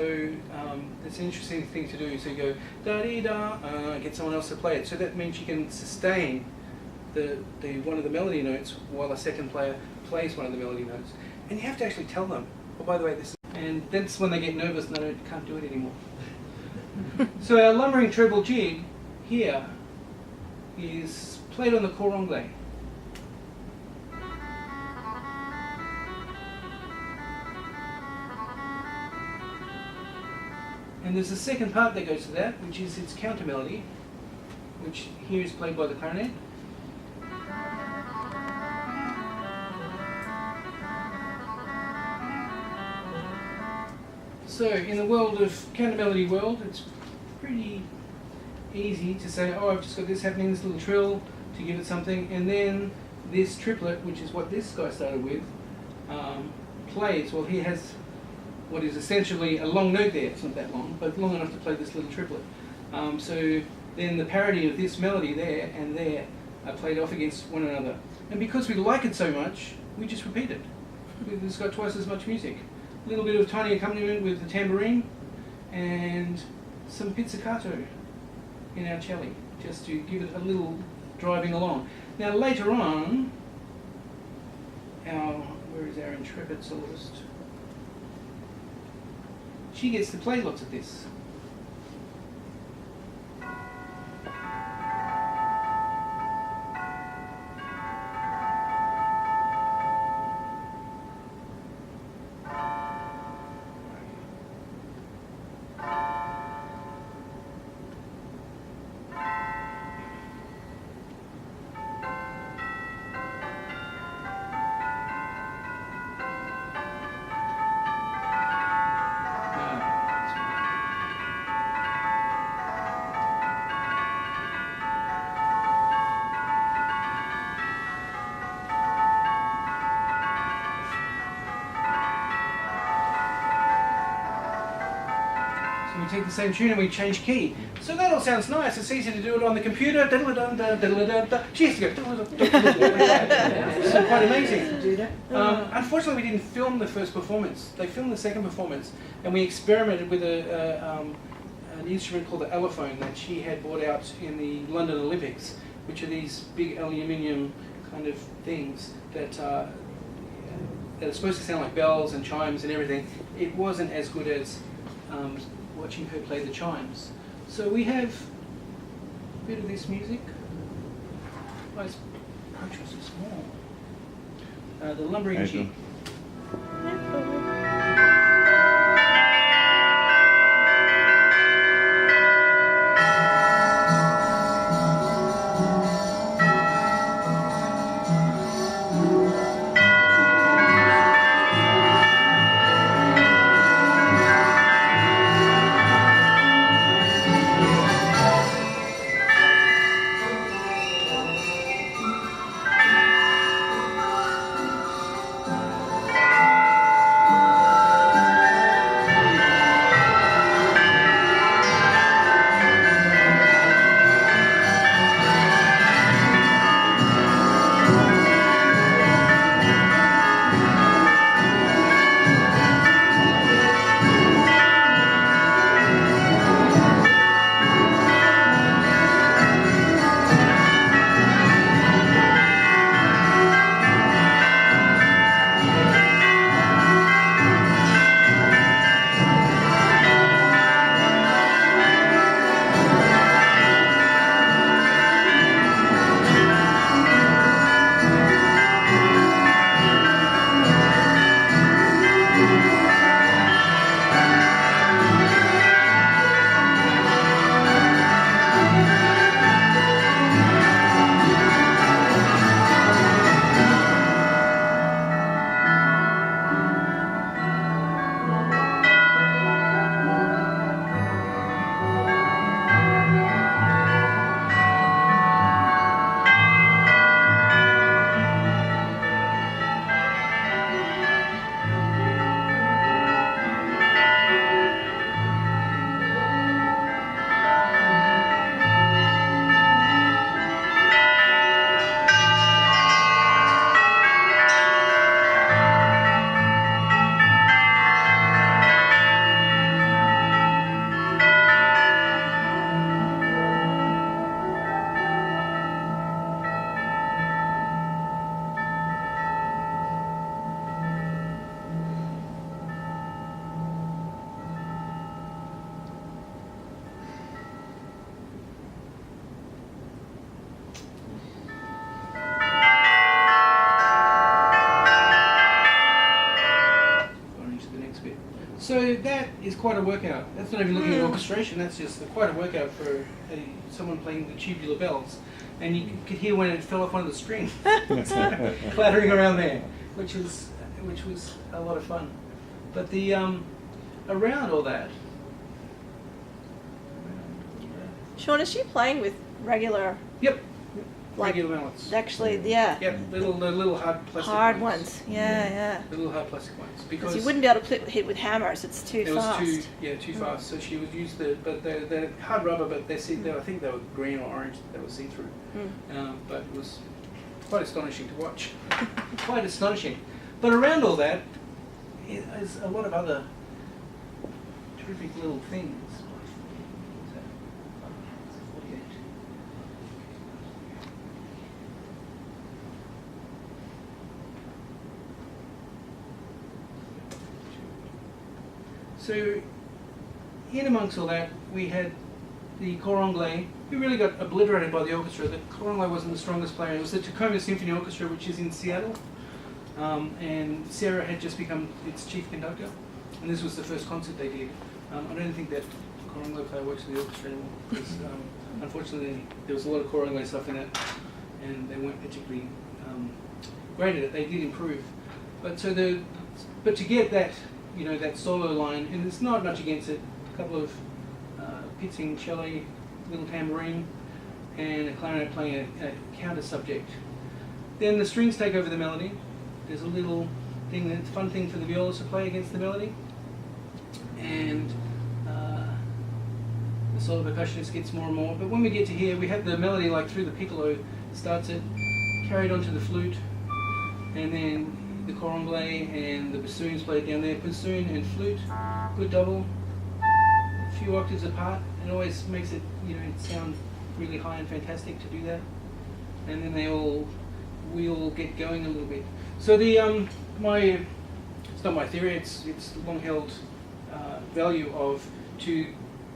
it's an interesting thing to do. So you go da-dee-da, get someone else to play it. So that means you can sustain the one of the melody notes while the second player plays one of the melody notes. And you have to actually tell them, oh, by the way, this is... And that's when they get nervous and they can't do it anymore. So our lumbering treble jig here is played on the cor anglais. And there's a second part that goes to that, which is its counter melody, which here is played by the clarinet. So in the world of counter melody world, it's pretty easy to say, oh, I've just got this happening, this little trill to give it something, and then this triplet, which is what this guy started with, plays. Well, he has what is essentially a long note there. It's not that long, but long enough to play this little triplet. So then the parody of this melody there and there are played off against one another. And because we like it so much, we just repeat it. It's got twice as much music. A little bit of tiny accompaniment with the tambourine and some pizzicato in our cello, just to give it a little driving along. Now later on, where is our intrepid soloist? She gets to play lots of this. take the same tune and we change key. So that all sounds nice. It's easy to do it on the computer. She used to go. It's quite amazing.
Do that?
Unfortunately, we didn't film the first performance. They filmed the second performance, and we experimented with an instrument called the allophone that she had brought out in the London Olympics, which are these big aluminium kind of things that are supposed to sound like bells and chimes and everything. It wasn't as good as watching her play the chimes. So we have a bit of this music. Oh, it's approach was so small. The lumbering
Angel.
G. So that is quite a workout. That's not even looking at orchestration, that's just quite a workout for someone playing the tubular bells. And you could hear when it fell off one of the strings, clattering around there, which was a lot of fun. But the around all that.
Sean, is she playing with regular,
Yep.
like,
Regular mallets.
actually, yeah,
Yep. Little hard plastic.
hard ones, yeah.
The little hard plastic ones.
Because you wouldn't be able to hit with hammers, it's too
it was
fast.
too fast. So she would use the hard rubber, but I think they were green or orange. They were see-through. But it was quite astonishing to watch. Quite astonishing. But around all that is a lot of other terrific little things. So, in amongst all that, we had the cor anglais, who really got obliterated by the orchestra. The cor anglais wasn't the strongest player. It was the Tacoma Symphony Orchestra, which is in Seattle. And Sarah had just become its chief conductor. And this was the first concert they did. I don't think that cor anglais player works for the orchestra anymore. Because, unfortunately, there was a lot of cor anglais stuff in it. And they weren't particularly great at it. They did improve. But to get that, that solo line, and there's not much against it, a couple of pitsing cello, little tambourine, and a clarinet playing a counter subject. Then the strings take over the melody. There's a little fun thing for the violas to play against the melody. And the solo percussionist gets more and more. But when we get to here, we have the melody like through the piccolo, starts it, carried onto the flute, and then the coromble and the bassoons played down there. Bassoon and flute, good double, a few octaves apart. It always makes it, sound really high and fantastic to do that. And then we all get going a little bit. So the it's not my theory. It's long held value to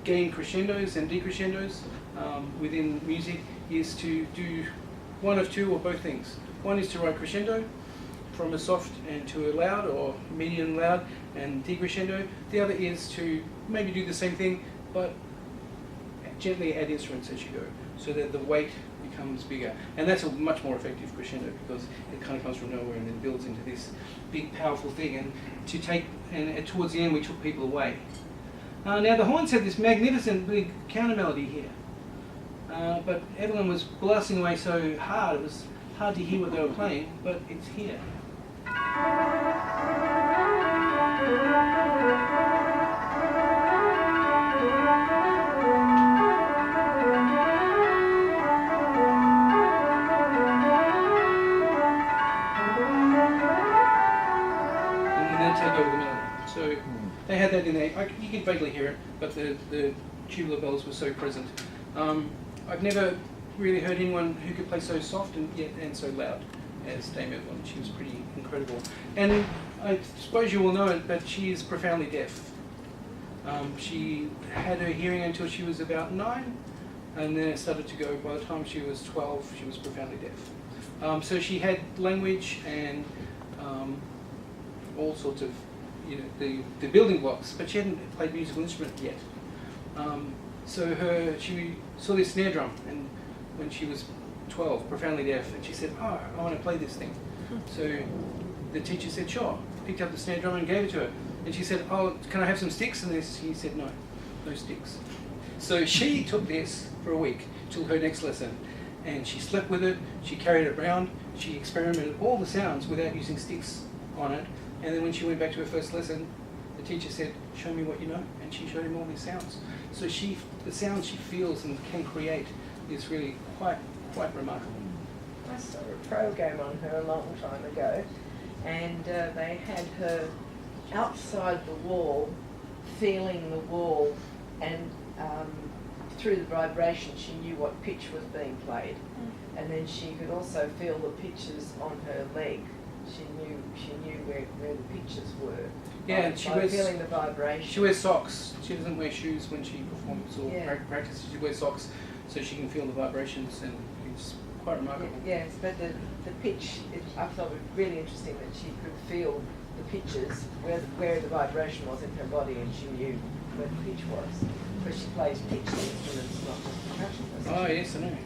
gain crescendos and decrescendos within music is to do one of two or both things. One is to write crescendo from a soft and to a loud or medium loud and decrescendo. The other is to maybe do the same thing but gently add instruments as you go so that the weight becomes bigger. And that's a much more effective crescendo because it kind of comes from nowhere and then builds into this big powerful thing. And towards the end we took people away. Now the horns had this magnificent big counter melody here. But Evelyn was blasting away so hard, it was hard to hear what they were playing, but it's here. And then take over the melody. So they had that in there. You can vaguely hear it, but the tubular bells were so present. I've never really heard anyone who could play so soft and so loud as Dame Evelyn. She was pretty incredible. And I suppose you all know it, but she is profoundly deaf. She had her hearing until she was about 9, and then it started to go. By the time she was 12, she was profoundly deaf. So she had language and all sorts of, the building blocks, but she hadn't played musical instrument yet. So she saw this snare drum, and when she was 12, profoundly deaf, and she said, "Oh, I want to play this thing." So the teacher said, "Sure." Picked up the snare drum and gave it to her, and she said, "Oh, can I have some sticks?" And he said, "No, no sticks." So she took this for a week till her next lesson, and she slept with it. She carried it around. She experimented all the sounds without using sticks on it, and then when she went back to her first lesson, the teacher said, "Show me what you know," and she showed him all these sounds. So the sounds she feels and can create is really quite remarkable.
I saw a program on her a long time ago, and they had her outside the wall, feeling the wall, and through the vibration she knew what pitch was being played, and then she could also feel the pitches on her leg. She knew where the pitches were.
Yeah, and she
by feeling the vibration.
She wears socks. She doesn't wear shoes when she performs or
Yeah.
practices. She wears socks so she can feel the vibrations, and it's quite remarkable.
Yes, but the pitch, I thought it was really interesting that she could feel the pitches, where the vibration was in her body, and she knew where the pitch was. But she plays pitched instruments, not just percussion.
Oh yes, I know.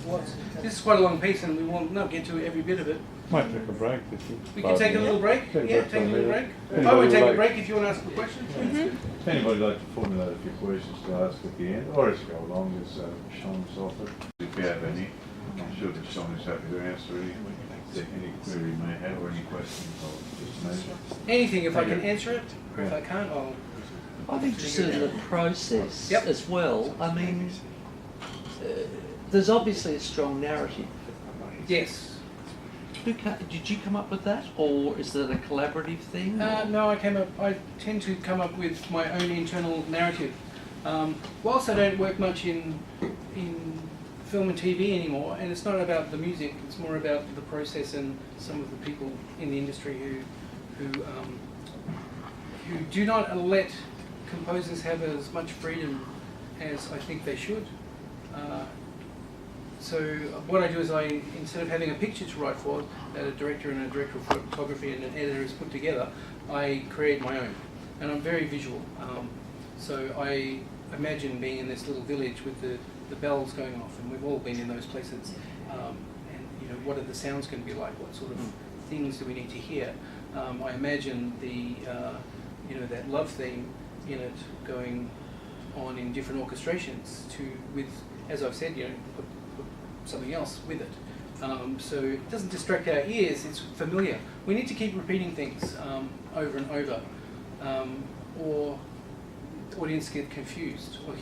Lots. This is quite a long piece, and we will not get to every bit of it.
Might take a break if you.
We can take a little break.
Take a
Yeah,
break
take a
for a
little
minute.
break.
Anybody
I would take a
like-
break if you want to ask a question.
If anybody would like to formulate a few questions to ask at the end, or as you go along, as Sean's offered. If you have any, I'm sure that Sean is happy to answer any query you may have or any questions or just mention.
Anything, if I can
Okay.
answer it, or if I can't, I'll.
I'm interested in the process
Yep.
as well. I mean, there's obviously a strong narrative.
Yes.
Did you come up with that, or is it a collaborative thing?
No, I tend to come up with my own internal narrative. Whilst I don't work much in film and TV anymore, and it's not about the music, it's more about the process and some of the people in the industry who do not let composers have as much freedom as I think they should. So what I do is instead of having a picture to write for that a director and a director of photography and an editor has put together, I create my own. And I'm very visual. So I imagine being in this little village with the bells going off, and we've all been in those places. And what are the sounds going to be like? What sort of things do we need to hear? I imagine that love theme in it going on in different orchestrations with, as I've said, put something else with it. So it doesn't distract our ears, it's familiar. We need to keep repeating things over and over. Or audience get confused, or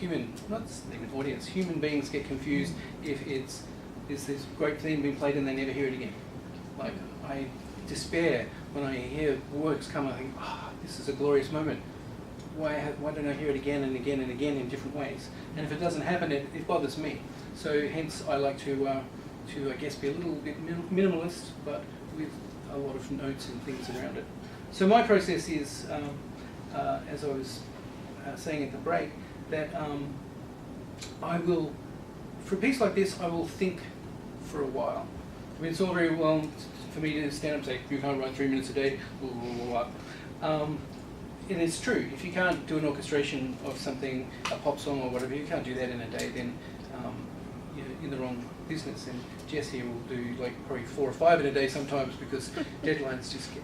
not even audience, human beings get confused if it's this great theme being played and they never hear it again. Like, I despair when I hear works come, I think, this is a glorious moment. Why don't I hear it again and again and again in different ways? And if it doesn't happen, it bothers me. So hence I like to I guess be a little bit minimalist, but with a lot of notes and things around it. So my process is, as I was saying at the break, that I will, for a piece like this, I will think for a while. I mean, it's all very well for me to stand up and say, you can't write 3 minutes a day, blah, blah, blah, blah. And it's true, if you can't do an orchestration of something, a pop song or whatever, you can't do that in a day, then you're in the wrong business. And Jess here will do like probably 4 or 5 in a day sometimes because deadlines just get...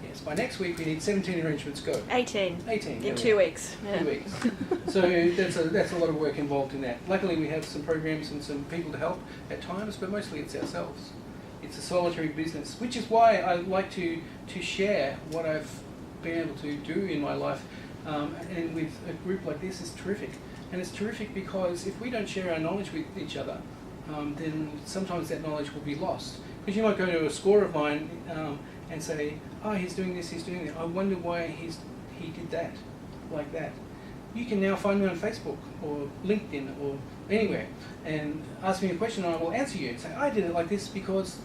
Yes, by next week we need 17 arrangements go.
18.
18.
In 2 weeks. Yeah.
2 weeks. So that's a lot of work involved in that. Luckily we have some programs and some people to help at times, but mostly it's ourselves. It's a solitary business, which is why I like to share what I've been able to do in my life. And with a group like this is terrific. And it's terrific because if we don't share our knowledge with each other, then sometimes that knowledge will be lost. Because you might go to a score of mine and say, he's doing this, he's doing that. I wonder why he did that, like that. You can now find me on Facebook or LinkedIn or anywhere and ask me a question and I will answer you and say, I did it like this because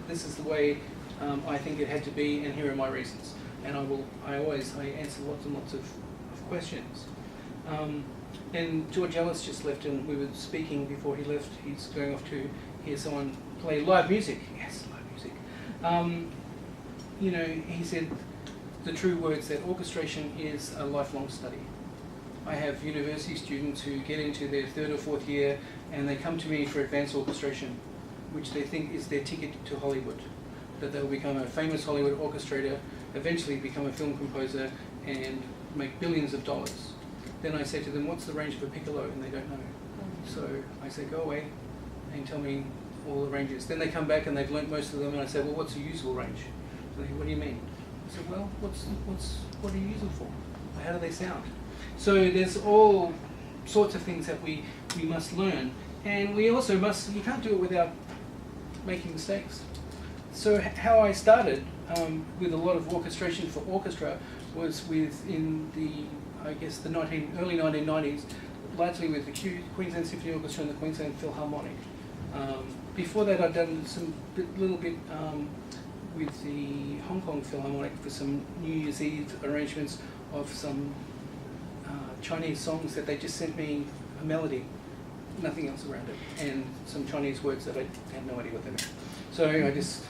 this is the way I think it had to be and here are my reasons. And I answer lots and lots of questions. And George Ellis just left and we were speaking before he left. He's going off to hear someone play live music. Yes, live music. He said the true words that orchestration is a lifelong study. I have university students who get into their 3rd or 4th year and they come to me for advanced orchestration, which they think is their ticket to Hollywood. That they'll become a famous Hollywood orchestrator, eventually become a film composer and make billions of dollars. Then I say to them, what's the range of a piccolo? And they don't know. So I say, go away and tell me all the ranges. Then they come back and they've learnt most of them and I say, well, what's a usable range? So they say, what do you mean? I said, well, what do you use them for? How do they sound? So there's all sorts of things that we must learn. And we also you can't do it without making mistakes. So how I started with a lot of orchestration for orchestra was in the early 1990s, largely with the Queensland Symphony Orchestra and the Queensland Philharmonic. Before that I'd done some little bit with the Hong Kong Philharmonic for some New Year's Eve arrangements of some Chinese songs that they just sent me a melody, nothing else around it, and some Chinese words that I had no idea what they meant. So I just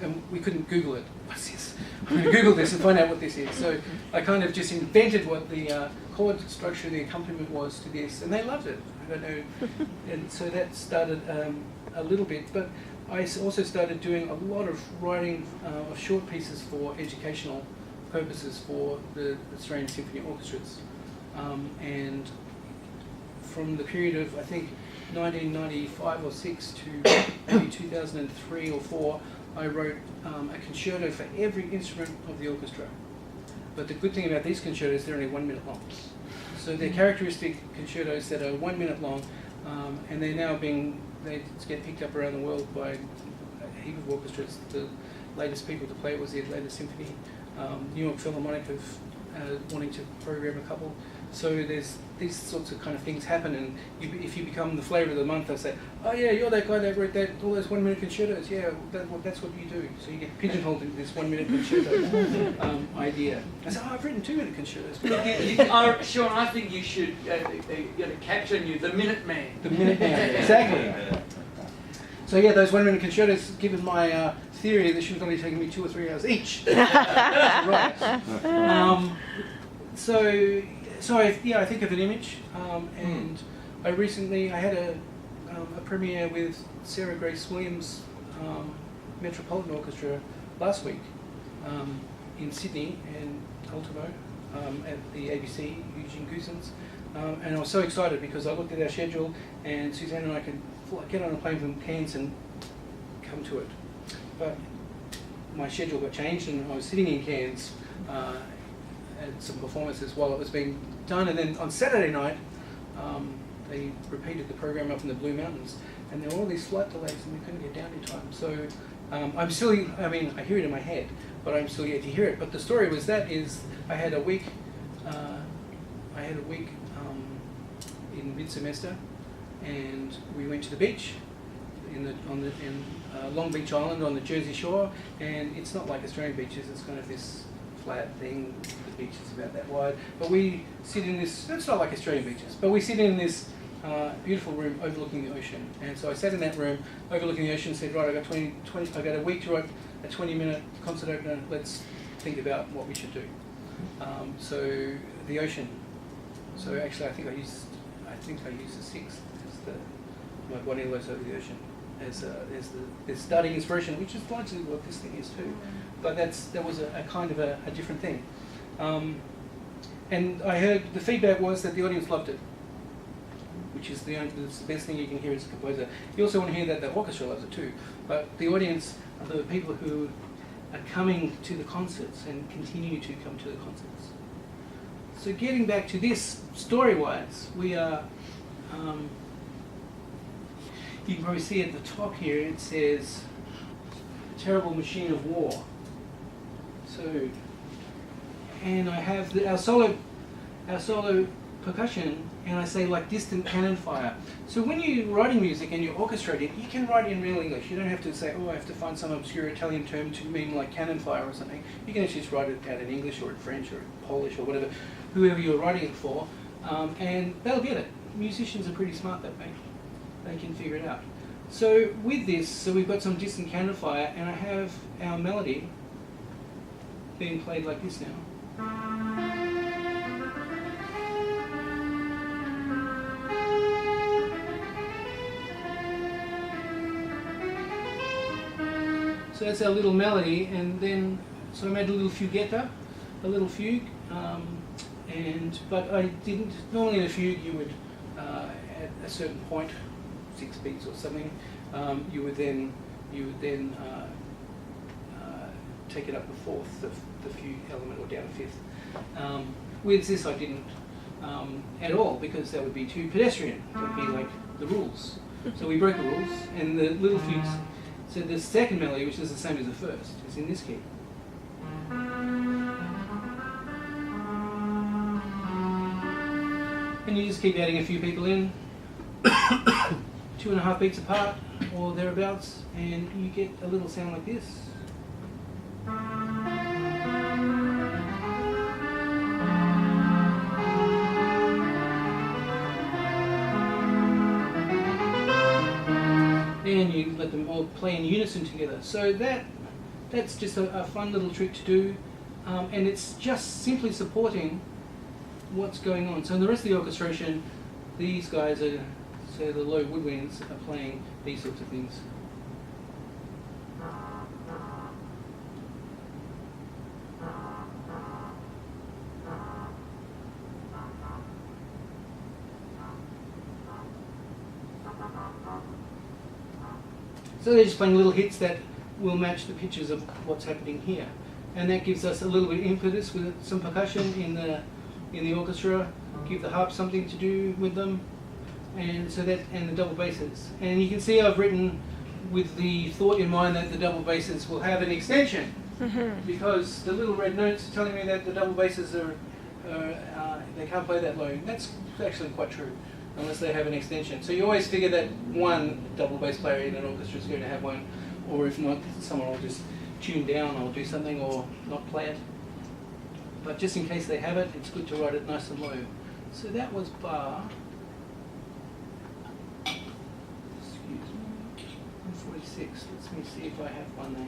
and we couldn't Google it. What's this? I'm going to Google this and find out what this is. So I kind of just invented what the chord structure, the accompaniment was to this, and they loved it. I don't know. And so that started a little bit, but I also started doing a lot of writing of short pieces for educational purposes for the Australian Symphony Orchestras. And from the period of, I think, 1995 or 6 to maybe 2003 or 4, I wrote a concerto for every instrument of the orchestra. But the good thing about these concertos, they're only 1 minute long. So they're characteristic concertos that are 1 minute long, and they're now they get picked up around the world by a heap of orchestras. The latest people to play it was the Atlanta Symphony. New York Philharmonic have wanting to program a couple. So there's these sorts of kind of things happen, and if you become the flavour of the month, they'll say, oh yeah, you're that guy that wrote all those 1 minute concertos. Yeah, that's what you do. So you get pigeonholed into this 1 minute concerto idea. I said, I've written 2 minute concertos.
Sean, I think you should get a capture on you, the Minute Man.
The Minute Man, exactly. So yeah, those 1 minute concertos, given my theory, they should have only taken me 2 or 3 hours each. Right. So I think of an image, and I had a premiere with Sarah Grace Williams' Metropolitan Orchestra last week in Sydney and Ultimo at the ABC, Eugene Goosens, and I was so excited because I looked at our schedule and Suzanne and I could get on a plane from Cairns and come to it. But my schedule got changed and I was sitting in Cairns some performances while it was being done, and then on Saturday night they repeated the program up in the Blue Mountains, and there were all these flight delays and we couldn't get down in time. So I'm still, I mean, I hear it in my head, but I'm still yet to hear it. But the story was that is I had a week in mid-semester, and we went to the beach in Long Beach Island on the Jersey Shore, and it's not like Australian beaches. It's kind of this flat thing. The beach is about that wide, but we sit in this. It's not like Australian beaches, but we sit in this beautiful room overlooking the ocean. And so I sat in that room overlooking the ocean and said, right, I got a week to write a 20-minute concert opener. Let's think about what we should do. So the ocean. So actually, I think I used the sixth as my body lows over the ocean as the starting inspiration, which is largely what this thing is too. But that was a kind of a different thing. And I heard the feedback was that the audience loved it, which is the best thing you can hear as a composer. You also want to hear that the orchestra loves it too. But the audience are the people who are coming to the concerts and continue to come to the concerts. So getting back to this, story-wise, we are, you can probably see at the top here, it says, terrible machine of war. So, and I have our solo percussion, and I say like distant cannon fire. So when you're writing music and you're orchestrating, you can write in real English. You don't have to say, oh, I have to find some obscure Italian term to mean like cannon fire or something. You can actually just write it out in English or in French or in Polish or whatever, whoever you're writing it for, and they'll get it. Musicians are pretty smart that way. They can figure it out. So with this, so we've got some distant cannon fire, and I have our melody being played like this now. So that's our little melody, and then so I made a little fuguetta, a little fugue, but I didn't. Normally in a fugue you would at a certain point, 6 beats or something, you would then take it up a fourth, the fugue element, or down a fifth. With this I didn't at all, because that would be too pedestrian. That would be like the rules. So we broke the rules, and the little fugues. So the second melody, which is the same as the first, is in this key. And you just keep adding a few people in, 2.5 beats apart or thereabouts, and you get a little sound like this. And you let them all play in unison together. So that's just a fun little trick to do, and it's just simply supporting what's going on. So in the rest of the orchestration, these guys are, so the low woodwinds are playing these sorts of things. So they're just playing little hits that will match the pitches of what's happening here, and that gives us a little bit of impetus with some percussion in the orchestra. Give the harp something to do with them, and so that, and the double basses. And you can see I've written with the thought in mind that the double basses will have an extension, because the little red notes are telling me that the double basses are they can't play that low. That's actually quite true, unless they have an extension. So you always figure that one double bass player in an orchestra is going to have one, or if not, someone will just tune down or do something or not play it. But just in case they have it, it's good to write it nice and low. So that was bar, excuse me, 146. Let me see if I have one there.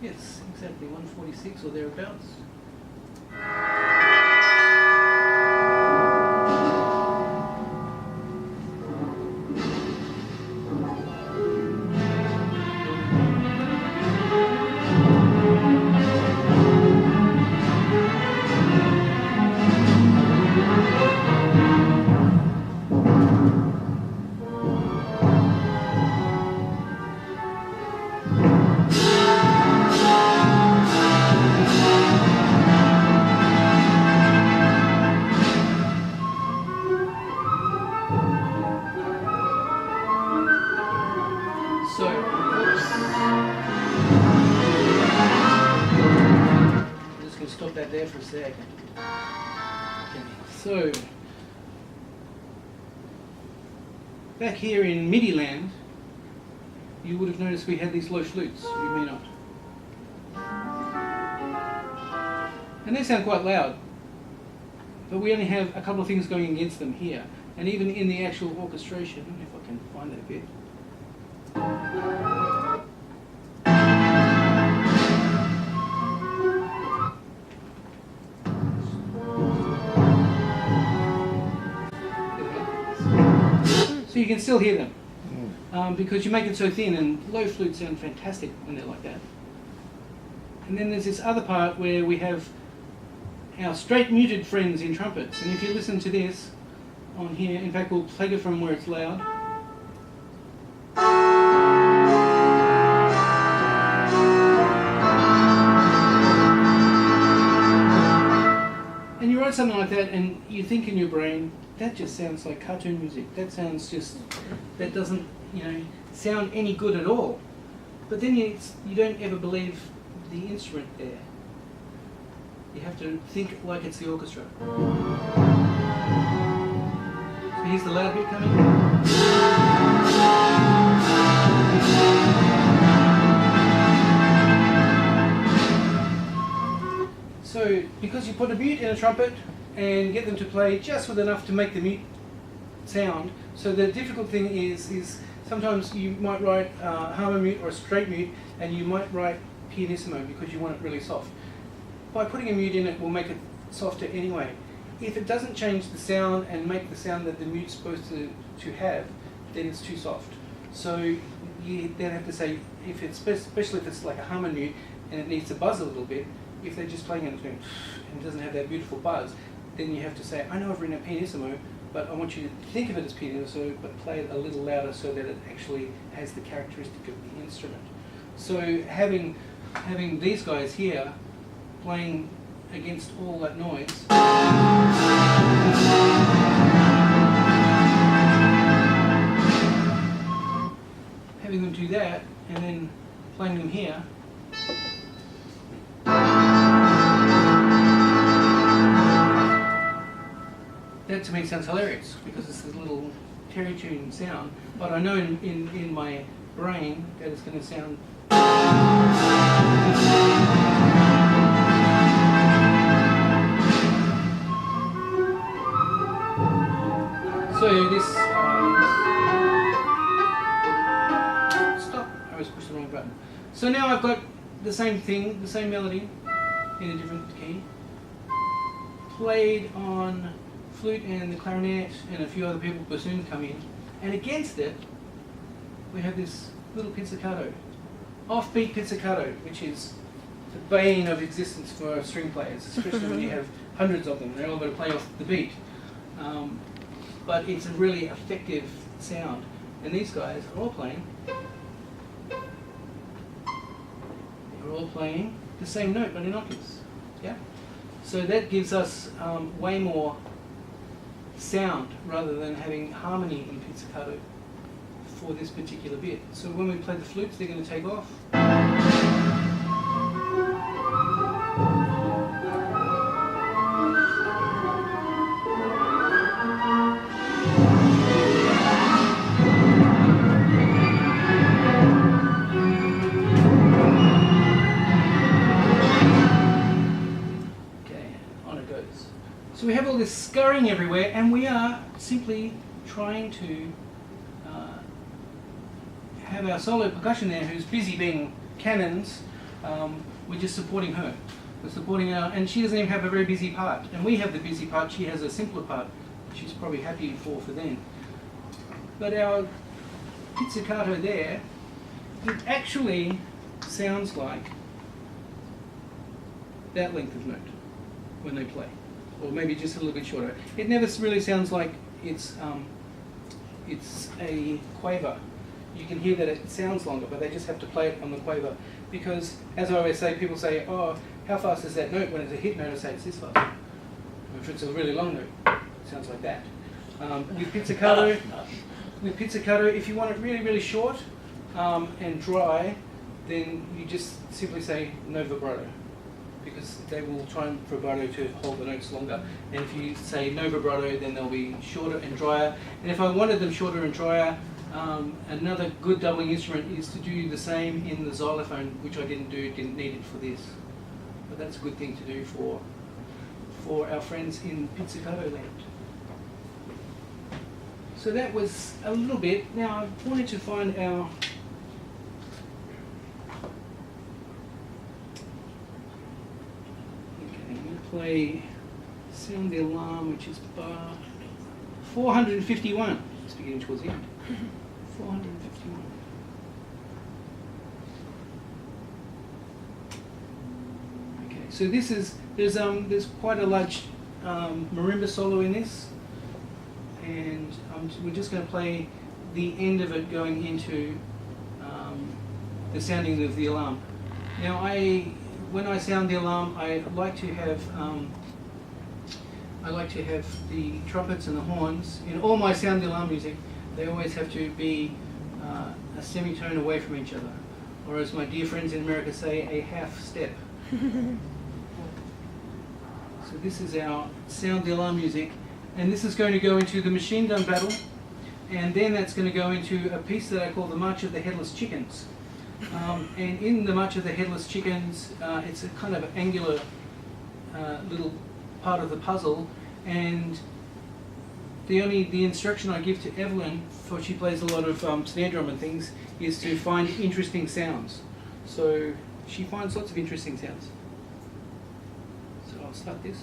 Yes, exactly, 146 or thereabouts. put that there for a sec. Okay, so back here in MIDI land, you would have noticed we had these low flutes. You may not. And they sound quite loud, but we only have a couple of things going against them here. And even in the actual orchestration, if I can find that a bit. So you can still hear them, because you make it so thin, and low flutes sound fantastic when they're like that. And then there's this other part where we have our straight muted friends in trumpets. And if you listen to this on here, in fact we'll play it from where it's loud. And you write something like that and you think in your brain, that just sounds like cartoon music. That sounds just, that doesn't, sound any good at all. But then you don't ever believe the instrument there. You have to think like it's the orchestra. So here's the loud bit coming. So because you put a mute in a trumpet and get them to play just with enough to make the mute sound. So the difficult thing is sometimes you might write harmony mute or a straight mute, and you might write pianissimo because you want it really soft. By putting a mute in it will make it softer anyway. If it doesn't change the sound and make the sound that the mute's supposed to have, then it's too soft. So you then have to say, if it's especially if it's like a harmony mute and it needs to buzz a little bit, if they're just playing it and it doesn't have that beautiful buzz, then you have to say, I know I've written a pianissimo, but I want you to think of it as pianissimo, but play it a little louder so that it actually has the characteristic of the instrument. So having these guys here playing against all that noise, having them do that and then playing them here, that to me sounds hilarious because it's this little Terry tune sound, but I know in my brain that it's going to sound. So this stop. I always pushed the wrong button. So now I've got the same thing, the same melody in a different key, played on flute and the clarinet, and a few other people bassoon come in, and against it we have this little pizzicato, offbeat pizzicato, which is the bane of existence for string players, especially when you have hundreds of them. They're all going to play off the beat. But it's a really effective sound, and these guys are all playing. They're all playing the same note, but in octaves. Yeah. So that gives us way more sound rather than having harmony in pizzicato for this particular bit. So when we play the flutes, they're going to take off. So we have all this scurrying everywhere, and we are simply trying to have our solo percussion there, who's busy being cannons. We're just supporting her. We're supporting her, and she doesn't even have a very busy part. And we have the busy part. She has a simpler part. She's probably happy for then. But our pizzicato there, it actually sounds like that length of note when they play. Or maybe just a little bit shorter. It never really sounds like it's a quaver. You can hear that it sounds longer, but they just have to play it on the quaver. Because, as I always say, people say, oh, how fast is that note? When it's a hit note, I say it's this fast. If it's a really long note, it sounds like that. With pizzicato, if you want it really, really short and dry, then you just simply say no vibrato. because they will try and vibrato to hold the notes longer. And if you say no vibrato, then they'll be shorter and drier. And if I wanted them shorter and drier, another good doubling instrument is to do the same in the xylophone, which I didn't need it for this. But that's a good thing to do for our friends in Pizzicato land. So that was a little bit. Now I wanted to find our play Sound the Alarm, which is bar 451. It's beginning towards the end. 451. Okay, so this is there's quite a large marimba solo in this, and we're just going to play the end of it going into the sounding of the alarm. Now when I sound the alarm, I like to have the trumpets and the horns. In all my sound the alarm music, they always have to be a semitone away from each other, or as my dear friends in America say, a half step. So this is our sound the alarm music, and this is going to go into the machine gun battle, and then that's going to go into a piece that I call the March of the Headless Chickens. And in the March of the Headless Chickens, it's a kind of angular little part of the puzzle, and the instruction I give to Evelyn, for she plays a lot of snare drum and things, is to find interesting sounds. So she finds lots of interesting sounds. So I'll start this.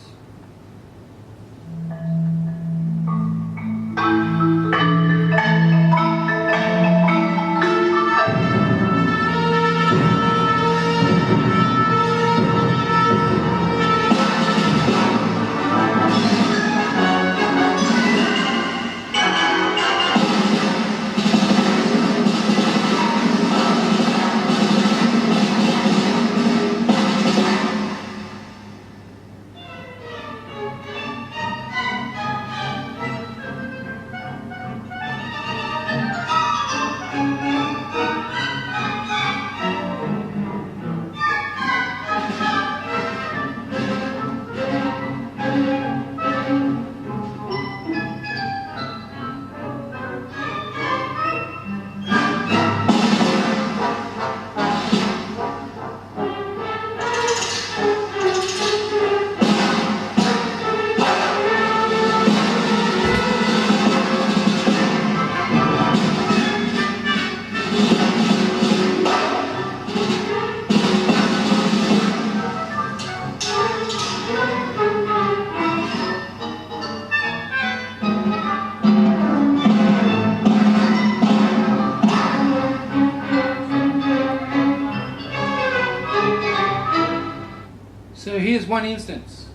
So here's one instance.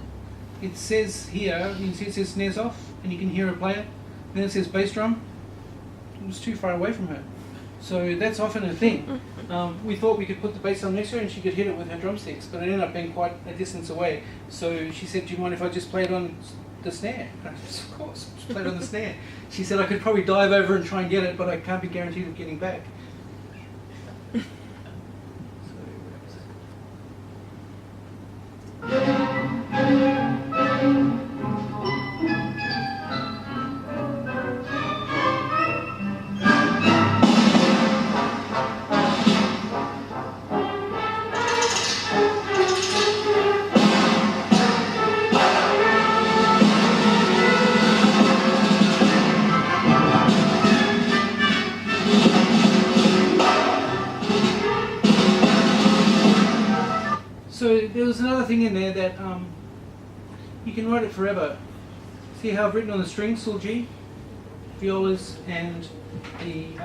It says here, you can see it says snares off, and you can hear her play it. Then it says bass drum. It was too far away from her. So that's often a thing. We thought we could put the bass drum next to her and she could hit it with her drumsticks, but it ended up being quite a distance away. So she said, do you mind if I just play it on the snare? And I said, of course, just play it on the snare. She said, I could probably dive over and try and get it, but I can't be guaranteed of getting back. So there was another thing in there that you can write it forever. See how I've written on the strings, Sol G, violas, and the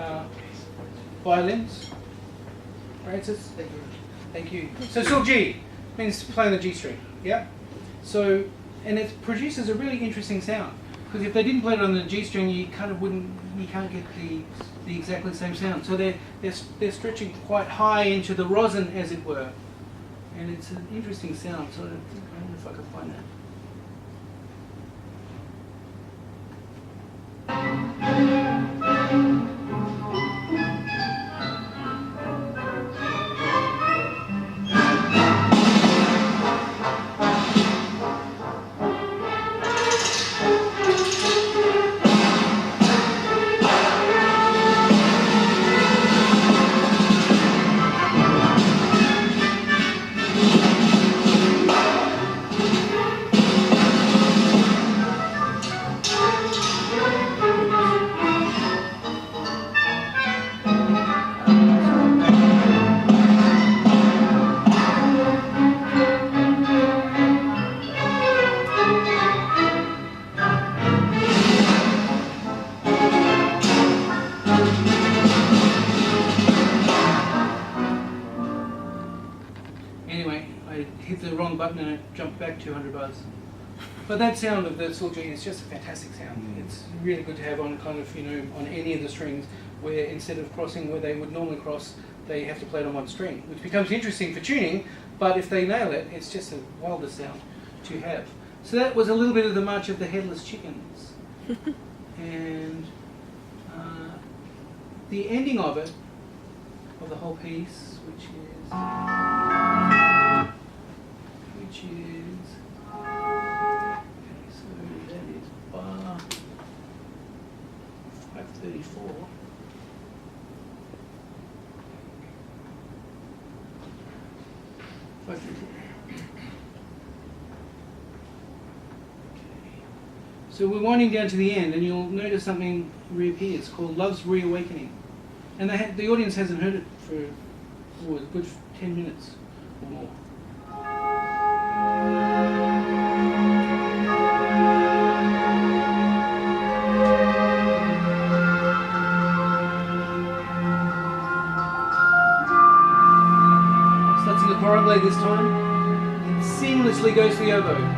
violins. Francis, thank you. So Sol G means playing the G string. Yeah. So and it produces a really interesting sound, because if they didn't play it on the G string, you kind of wouldn't, you can't get the exactly same sound. So they're stretching quite high into the rosin, as it were. And it's an interesting sound, so I don't know if I can find that. Anyway, I hit the wrong button and it jumped back 200 bars. But that sound of the silk G is just a fantastic sound. It's really good to have on kind of, on any of the strings where instead of crossing where they would normally cross, they have to play it on one string, which becomes interesting for tuning, but if they nail it, it's just a wilder sound to have. So that was a little bit of the March of the Headless Chickens. And the ending of it, of the whole piece, which is okay, so that is bar 534. So we're winding down to the end, and you'll notice something reappears called Love's Reawakening. And the audience hasn't heard it for a good 10 minutes or more. Starts in the paraglide this time, and seamlessly goes to the oboe.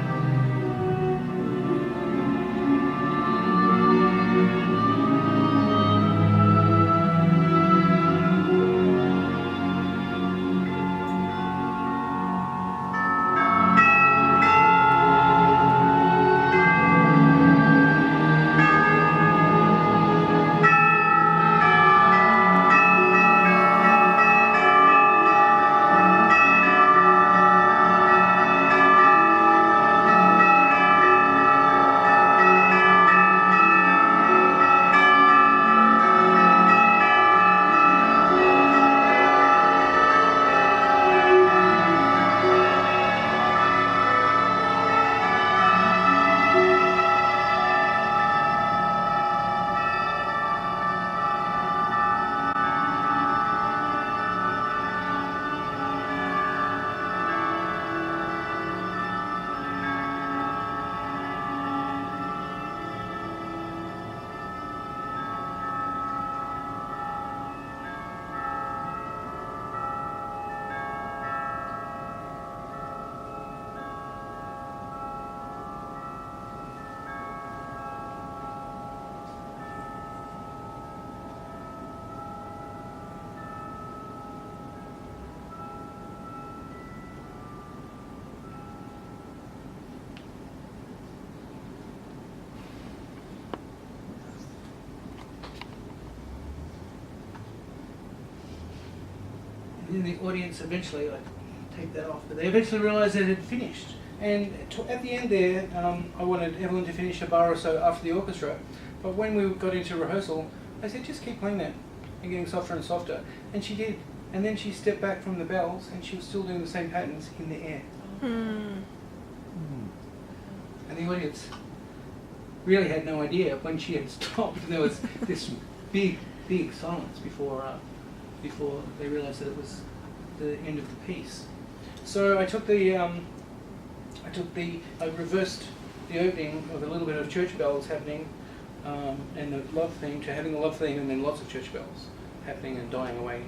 And then the audience eventually, take that off, but they eventually realised that it had finished. And at the end there, I wanted Evelyn to finish a bar or so after the orchestra, but when we got into rehearsal, I said, just keep playing that, and getting softer and softer. And she did. And then she stepped back from the bells, and she was still doing the same patterns in the air. And the audience really had no idea when she had stopped. And there was this big silence before they realised that it was the end of the piece. So I reversed the opening of a little bit of church bells happening, and the love theme to having the love theme, and then lots of church bells happening and dying away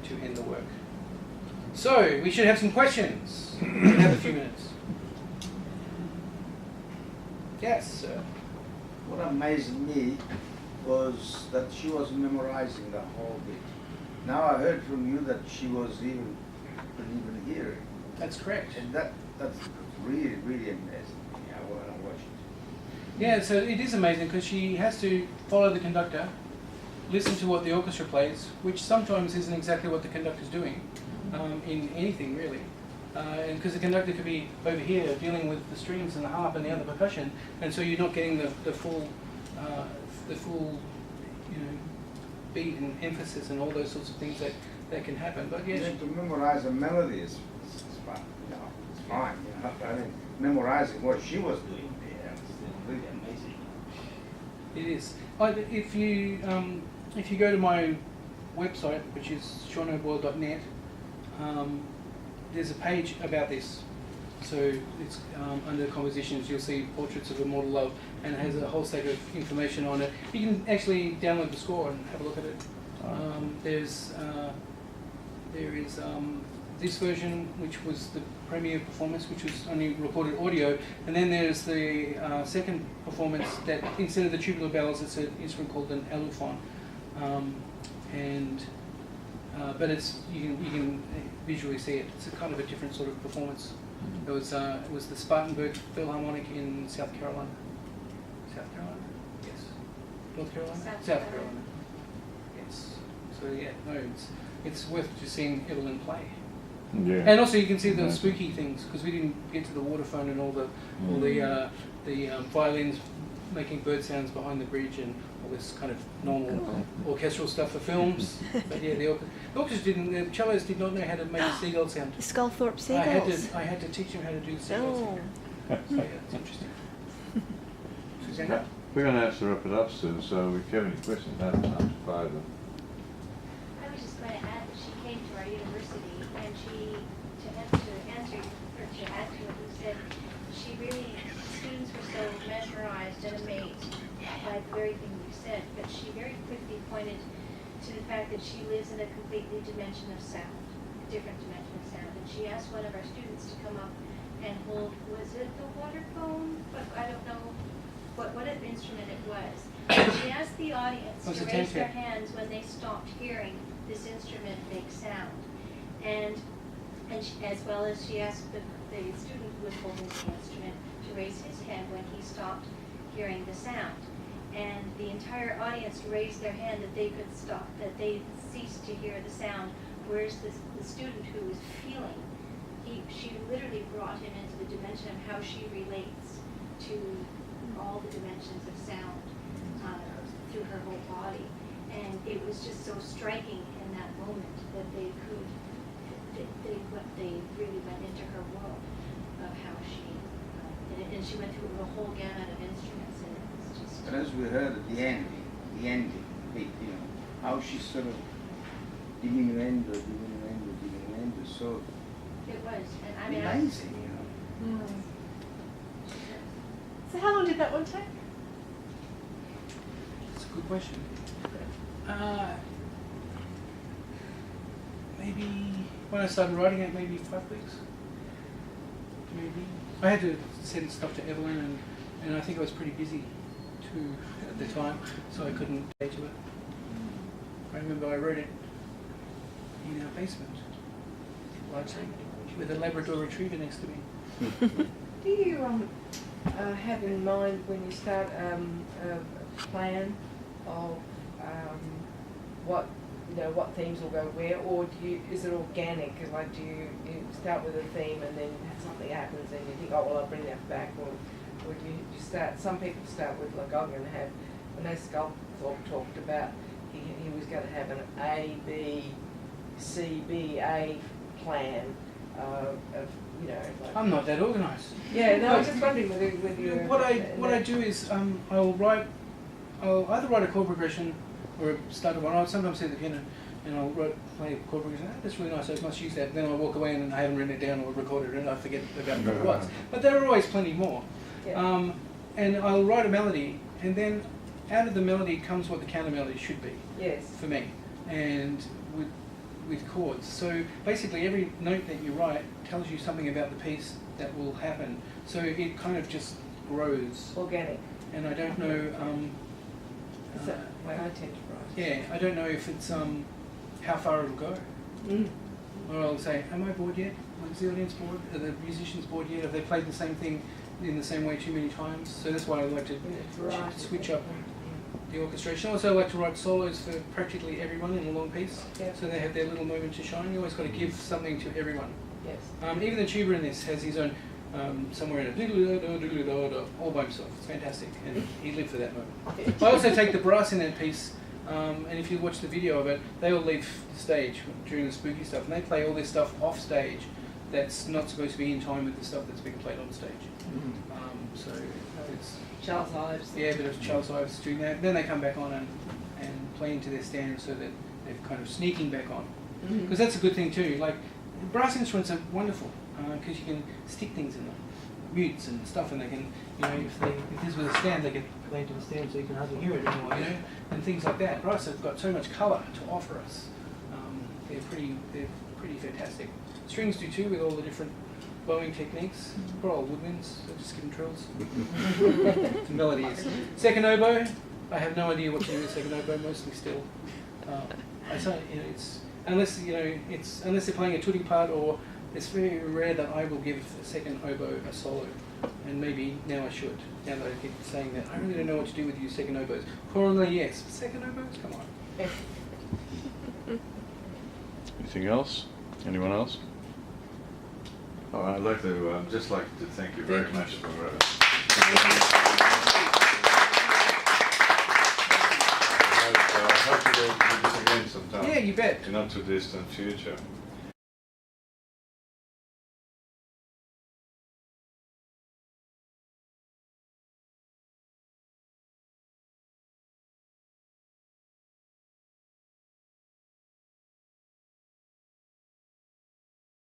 to end the work. So we should have some questions. We have a few minutes. Yes, sir.
What amazed me was that she was memorizing the whole bit. Now I heard from you that she was couldn't even hear it.
That's correct.
And that's really, really amazing. I want to watch it.
Yeah, so it is amazing because she has to follow the conductor, listen to what the orchestra plays, which sometimes isn't exactly what the conductor's doing in anything really. And because the conductor could be over here dealing with the strings and the harp and the other percussion, and so you're not getting the full beat and emphasis and all those sorts of things that can happen. But
You
yes,
have to memorize a melody is fine. It's fine. I mean, memorizing what she was doing there is really amazing.
it is. If you go to my website, which is seanoboyle.net, there's a page about this. So it's under compositions, you'll see portraits of immortal love, and it has a whole stack of information on it. You can actually download the score and have a look at it. There is this version, which was the premiere performance, which was only recorded audio, and then there's the second performance that instead of the tubular bells, it's an instrument called an allophone, but it's you can visually see it. It's a kind of a different sort of performance. It was the Spartanburg Philharmonic in South Carolina. South Carolina? Yes. North Carolina? South Carolina. Yes. So yeah, no, it's worth just seeing Evelyn play.
Yeah.
And also you can see the spooky things because we didn't get to the waterphone and all the violins making bird sounds behind the bridge and all this kind of normal orchestral stuff for films. But yeah, the orchestra the cellos did not know how to make a seagull sound.
The Sculthorpe seagulls.
I had to teach them how to do the seagull sound. So yeah, it's interesting. Susanna?
We're going to have to wrap it up soon, so if you have any questions, I have time to fire them.
I was just going to add that she came to our university and to add to what you said, she really, students were so mesmerized and amazed by the very thing you said, but she very quickly pointed to the fact that she lives in a completely dimension of sound, a different dimension of sound. And she asked one of our students to come up and hold, was it the waterphone? But I don't know what instrument it was. And she asked the audience to raise their hands when they stopped hearing this instrument make sound. And she, as well as she asked the student who was holding the instrument to raise his hand when he stopped hearing the sound. And the entire audience raised their hand that they could stop, that they ceased to hear the sound, whereas the student who was feeling, she literally brought him into the dimension of how she relates to all the dimensions of sound through her whole body. And it was just so striking in that moment that they really went into her world of how she, and she went through a whole gamut of instruments, and it was just.
And as we heard at the ending, how she sort of diminuendo, so
It was, and I mean,
amazing,
So how long did that one take?
That's a good question. Maybe when I started writing it, maybe 5 weeks. Maybe. I had to send stuff to Evelyn, and I think I was pretty busy too at the time, so I couldn't get to it. I remember I wrote it in our basement, largely, with a Labrador Retriever next to me.
Do you have in mind when you start a plan of what themes will go where, or is it organic? Like, do you start with a theme and then something happens and you think, oh well, I'll bring that back, or do you start? Some people start with, like, I'm going to have, when they Sculthorpe talked about, he was going to have an A, B, C, B, A plan of, like,
I'm not that organised.
Yeah, no, I was just wondering whether you.
What I do is I'll either write a chord progression or start a one. I'll sometimes sit at the piano and I'll play a chord progression. That's really nice. I must use that. Then I walk away and I haven't written it down or recorded it, and I forget about what it was. But there are always plenty more.
Yeah.
And I'll write a melody, and then out of the melody comes what the counter melody should be.
Yes.
For me, and with chords. So basically, every note that you write tells you something about the piece that will happen. So it kind of just grows.
Organic.
And I don't know.
Is that way I tend to write?
Yeah, I don't know if it's how far it'll go. Or I'll say, am I bored yet? Is the audience bored? Are the musicians bored yet? Have they played the same thing in the same way too many times? So that's why I like to switch up the orchestration. I also like to write solos for practically everyone in a long piece, so they have their little moment to shine. You always got to give something to everyone.
Yes.
Even the tuba in this has his own somewhere in a all by himself. It's fantastic, and he lived for that moment. I also take the brass in that piece, and if you watch the video of it, they all leave the stage during the spooky stuff, and they play all this stuff off stage that's not supposed to be in time with the stuff that's being played on stage. So it's
Charles Ives.
yeah, a bit of Charles Ives doing that. Then they come back on and play into their stand, so that they're kind of sneaking back on. Because that's a good thing too. Like, brass instruments are wonderful because you can stick things in them, mutes and stuff, and they can, if this was a stand, they could play into the stand so you can hardly hear it anymore, and things like that. Brass have got so much colour to offer us. They're pretty fantastic. Strings do too, with all the different bowing techniques. Poor old woodwinds, they just give them trills. Melodies. Second oboe, I have no idea what to do with second oboe, mostly still. I say, you know, it's unless unless they're playing a tutti part, or it's very rare that I will give a second oboe a solo. And maybe now I should. Now that I keep saying that, I really don't know what to do with you second oboes. Coronally, yes. Second oboes, come on.
Anything else? Anyone else? Oh, I'd like to just like to thank you very much for. I hope you will do this again sometime.
Yeah, you bet.
In not too distant future.